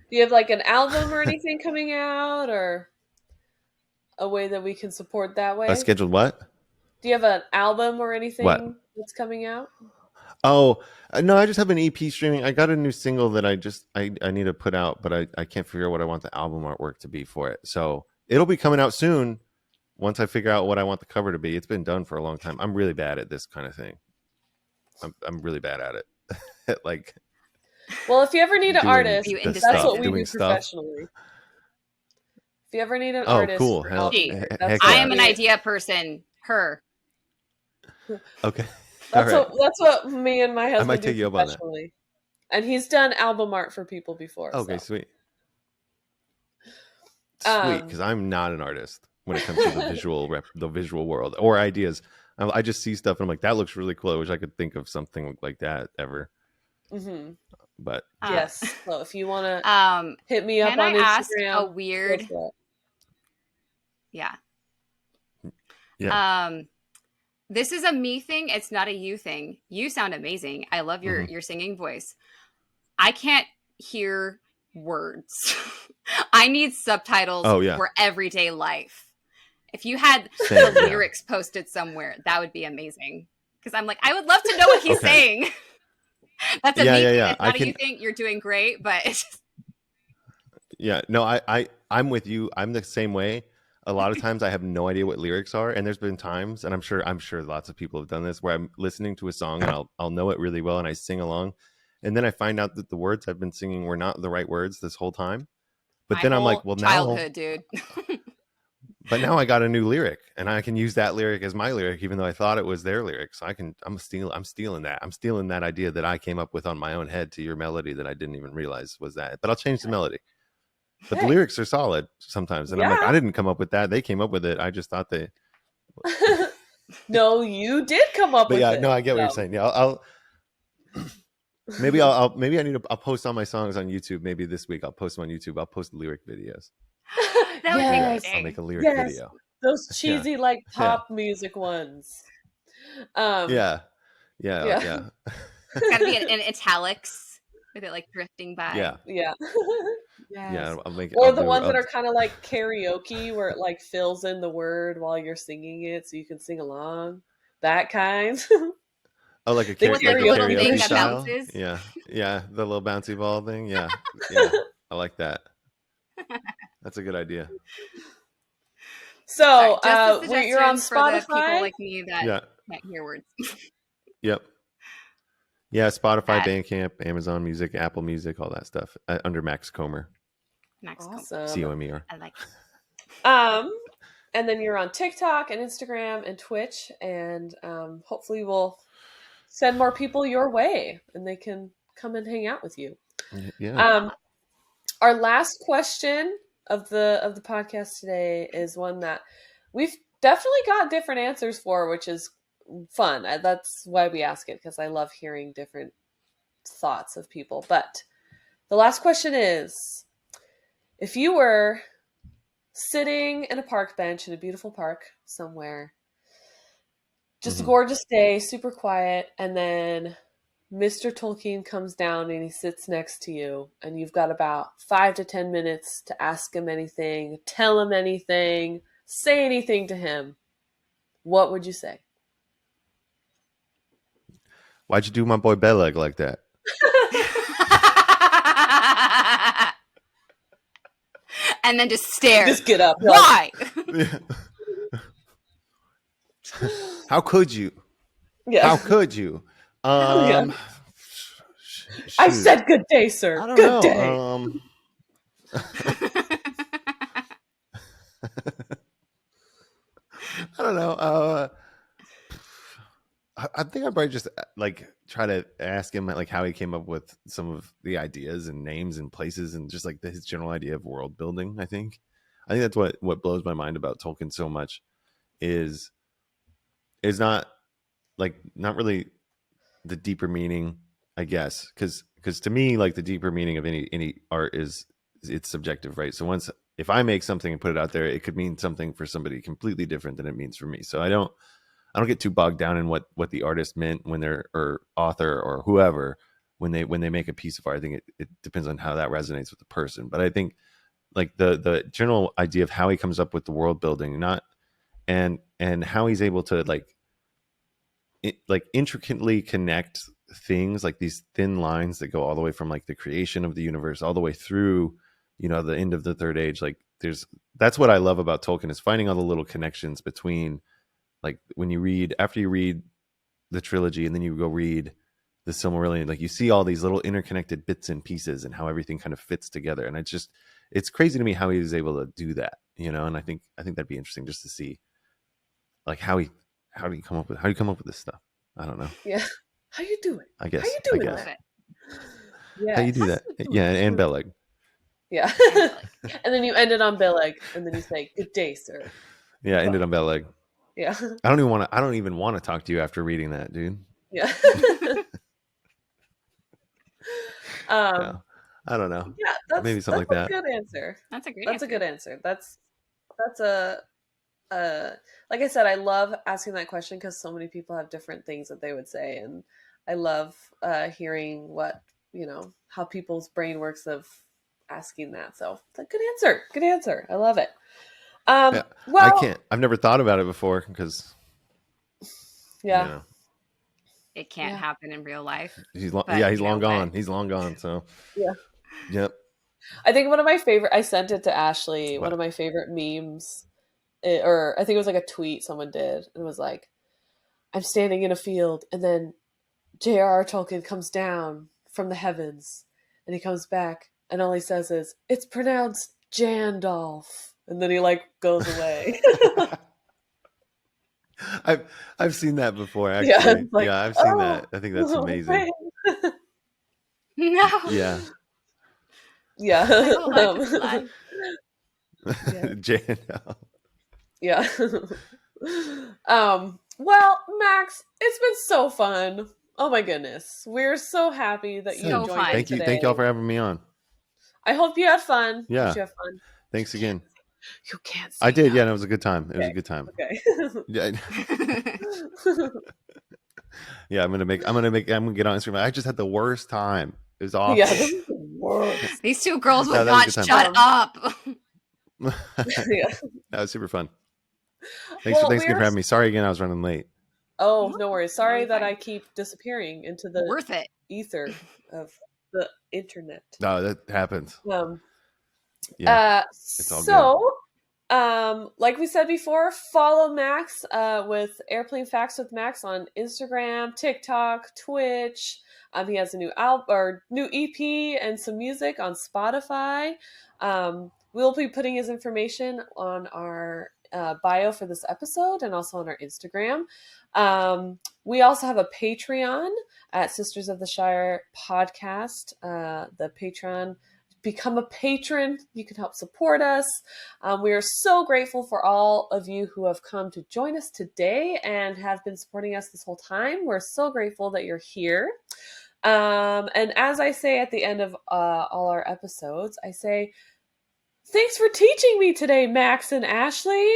Do you have like an album or anything coming out, or a way that we can support that way? Scheduled what? Do you have an album or anything that's coming out? Oh, no, I just have an EP streaming. I got a new single that I need to put out, but I can't figure out what I want the album artwork to be for it. So it'll be coming out soon once I figure out what I want the cover to be. It's been done for a long time. I'm really bad at this kind of thing. I'm really bad at it. Like, well, if you ever need an artist, that's what we do professionally. If you ever need an artist, cool. I am an idea person. Her. Okay. That's what me and my husband I might take you up on that. And he's done album art for people before. Okay, sweet. Sweet, because I'm not an artist when it comes to the visual world or ideas. I just see stuff and I'm like, that looks really cool. I wish I could think of something like that ever. Mm-hmm. But yes, so if you want to hit me up on Instagram, ask a weird. Yeah. This is a me thing. It's not a you thing. You sound amazing. I love your singing voice. I can't hear words. I need subtitles for everyday life. If you had the lyrics posted somewhere, that would be amazing. Because I'm like, I would love to know what he's saying. That's a me thing. It's not a you thing. You're doing great, but it's just... Yeah, no, I'm with you. I'm the same way. A lot of times I have no idea what lyrics are, and there's been times, and I'm sure lots of people have done this, where I'm listening to a song and I'll know it really well and I sing along, and then I find out that the words I've been singing were not the right words this whole time. But then I'm like, well, childhood, dude. But now I got a new lyric, and I can use that lyric as my lyric, even though I thought it was their lyric. So I'm stealing that. I'm stealing that idea that I came up with on my own head to your melody that I didn't even realize was that. But I'll change the melody. But the lyrics are solid sometimes. And I'm like, I didn't come up with that. They came up with it. I just thought they... No, you did come up with it. But no, I get what you're saying. Yeah, I'll I'll post all my songs on YouTube. Maybe this week I'll post them on YouTube. I'll post lyric videos. That would be I'll make a lyric video. Those cheesy like pop music ones. Yeah. It's got to be in italics with it like drifting by. Yeah. Yes. Yeah, I'll make it. Or the ones that are kind of like karaoke, where it like fills in the word while you're singing it, so you can sing along. That kind. Oh, like a karaoke style. Bounces. Yeah, the little bouncy ball thing. Yeah, I like that. That's a good idea. So just a you're on suggestion for the people Spotify. like me that can't hear words. Yep. Yeah, Spotify, Bandcamp, Amazon Music, Apple Music, all that stuff under Max Comer. Awesome. C-O-M-E-R. I like And then you're on TikTok and Instagram and Twitch, and hopefully we'll send more people your way and they can come and hang out with you. Yeah. Our last question of the podcast today is one that we've definitely got different answers for, which is fun. That's why we ask it, because I love hearing different thoughts of people. But the last question is, if you were sitting in a park bench in a beautiful park somewhere, just a gorgeous day, super quiet, and then Mr. Tolkien comes down and he sits next to you, and you've got about 5 to 10 minutes to ask him anything, tell him anything, say anything to him, what would you say? Why'd you do my boy Beleg like that? And then just stare. Just get up. Why? How could you? Yeah. How could you? I said good day, sir. I don't good know. Day. I don't know. I think I'd probably just like try to ask him like how he came up with some of the ideas and names and places and just like his general idea of world building. I think that's what blows my mind about Tolkien so much is not really the deeper meaning, I guess, because to me, like the deeper meaning of any art is it's subjective, right? So if I make something and put it out there, it could mean something for somebody completely different than it means for me. So I don't get too bogged down in what the artist meant when they're, or author or whoever, when they make a piece of art. I think it depends on how that resonates with the person. But I think like the general idea of how he comes up with the world building, and how he's able to like intricately connect things, like these thin lines that go all the way from like the creation of the universe all the way through, the end of the Third Age. Like that's what I love about Tolkien, is finding all the little connections between, like when after you read the trilogy and then you go read the Silmarillion, like you see all these little interconnected bits and pieces and how everything kind of fits together. And it's crazy to me how he was able to do that, and I think that'd be interesting just to see like how do you come up with this stuff? I don't know. Yeah. How you do it? I guess. How you doing that? Yeah. How you do that? Yeah, and Beleg. Yeah. And then you ended on Beleg, and then you say, "Good day, sir." Yeah, ended on Beleg. Yeah. I don't even want to talk to you after reading that, dude. Yeah. Yeah. I don't know. Yeah, maybe something like that. That's a good answer. That's a great That's a good answer. That's a like I said, I love asking that question because so many people have different things that they would say, and I love hearing what how people's brain works of asking that. So it's a good answer. Good answer. I love it. Well, I've never thought about it before because it can't happen in real life. He's long gone. He's long gone. So yep. I think one of my favorite, I sent it to Ashley, one of my favorite memes, or I think it was like a tweet someone did. And it was like, I'm standing in a field and then J.R.R. Tolkien comes down from the heavens and he comes back and all he says is, it's pronounced Jandalf. And then he like goes away. I've seen that before, actually. Yeah, I've seen that. I think that's amazing. No. Yeah. Yeah. Jandalf. Yeah. Well, Max, it's been so fun. Oh my goodness. We're so happy that you joined us today. Thank y'all for having me on. I hope you had fun. Yeah. Did you have fun? Thanks again. You can't see I did, that. yeah, and it was a good time. It was a good time. Okay. Yeah, I'm gonna get on Instagram. I just had the worst time. It was awful. Yeah, this is the worst. These two girls would not shut up. That was super fun. Thanks again for having me. Sorry again, I was running late. Oh, no worries. Sorry that I keep disappearing into the worth it ether of the internet. No, that happens. Yeah. It's all good. Like we said before, follow Max with Airplane Facts with Max on Instagram, TikTok, Twitch. He has a new new EP and some music on Spotify. We'll be putting his information on our bio for this episode and also on our Instagram. We also have a Patreon at Sisters of the Shire Podcast. The Patreon. Become a patron. You can help support us. We are so grateful for all of you who have come to join us today and have been supporting us this whole time. We're so grateful that you're here. And as I say at the end of all our episodes, I say, thanks for teaching me today, Max and Ashley.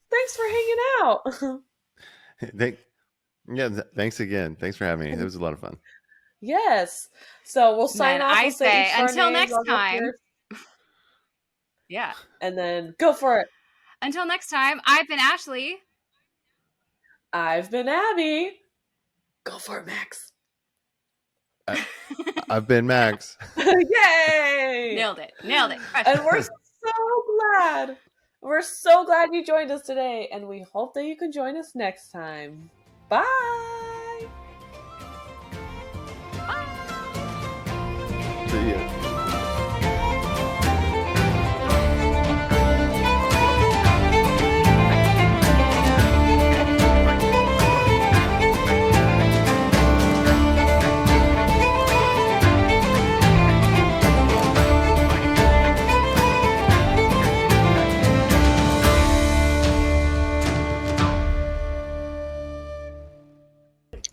Thanks for hanging out. Thanks again. Thanks for having me. It was a lot of fun. Yes. So we'll sign off. I say until next time. Yeah. And then go for it. Until next time, I've been Ashley. I've been Abby. Go for it, Max. I've been Max. Yay! Nailed it. And we're so glad you joined us today, and we hope that you can join us next time. Bye! See ya.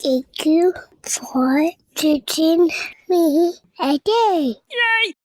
Thank you for teaching me a day. Yay!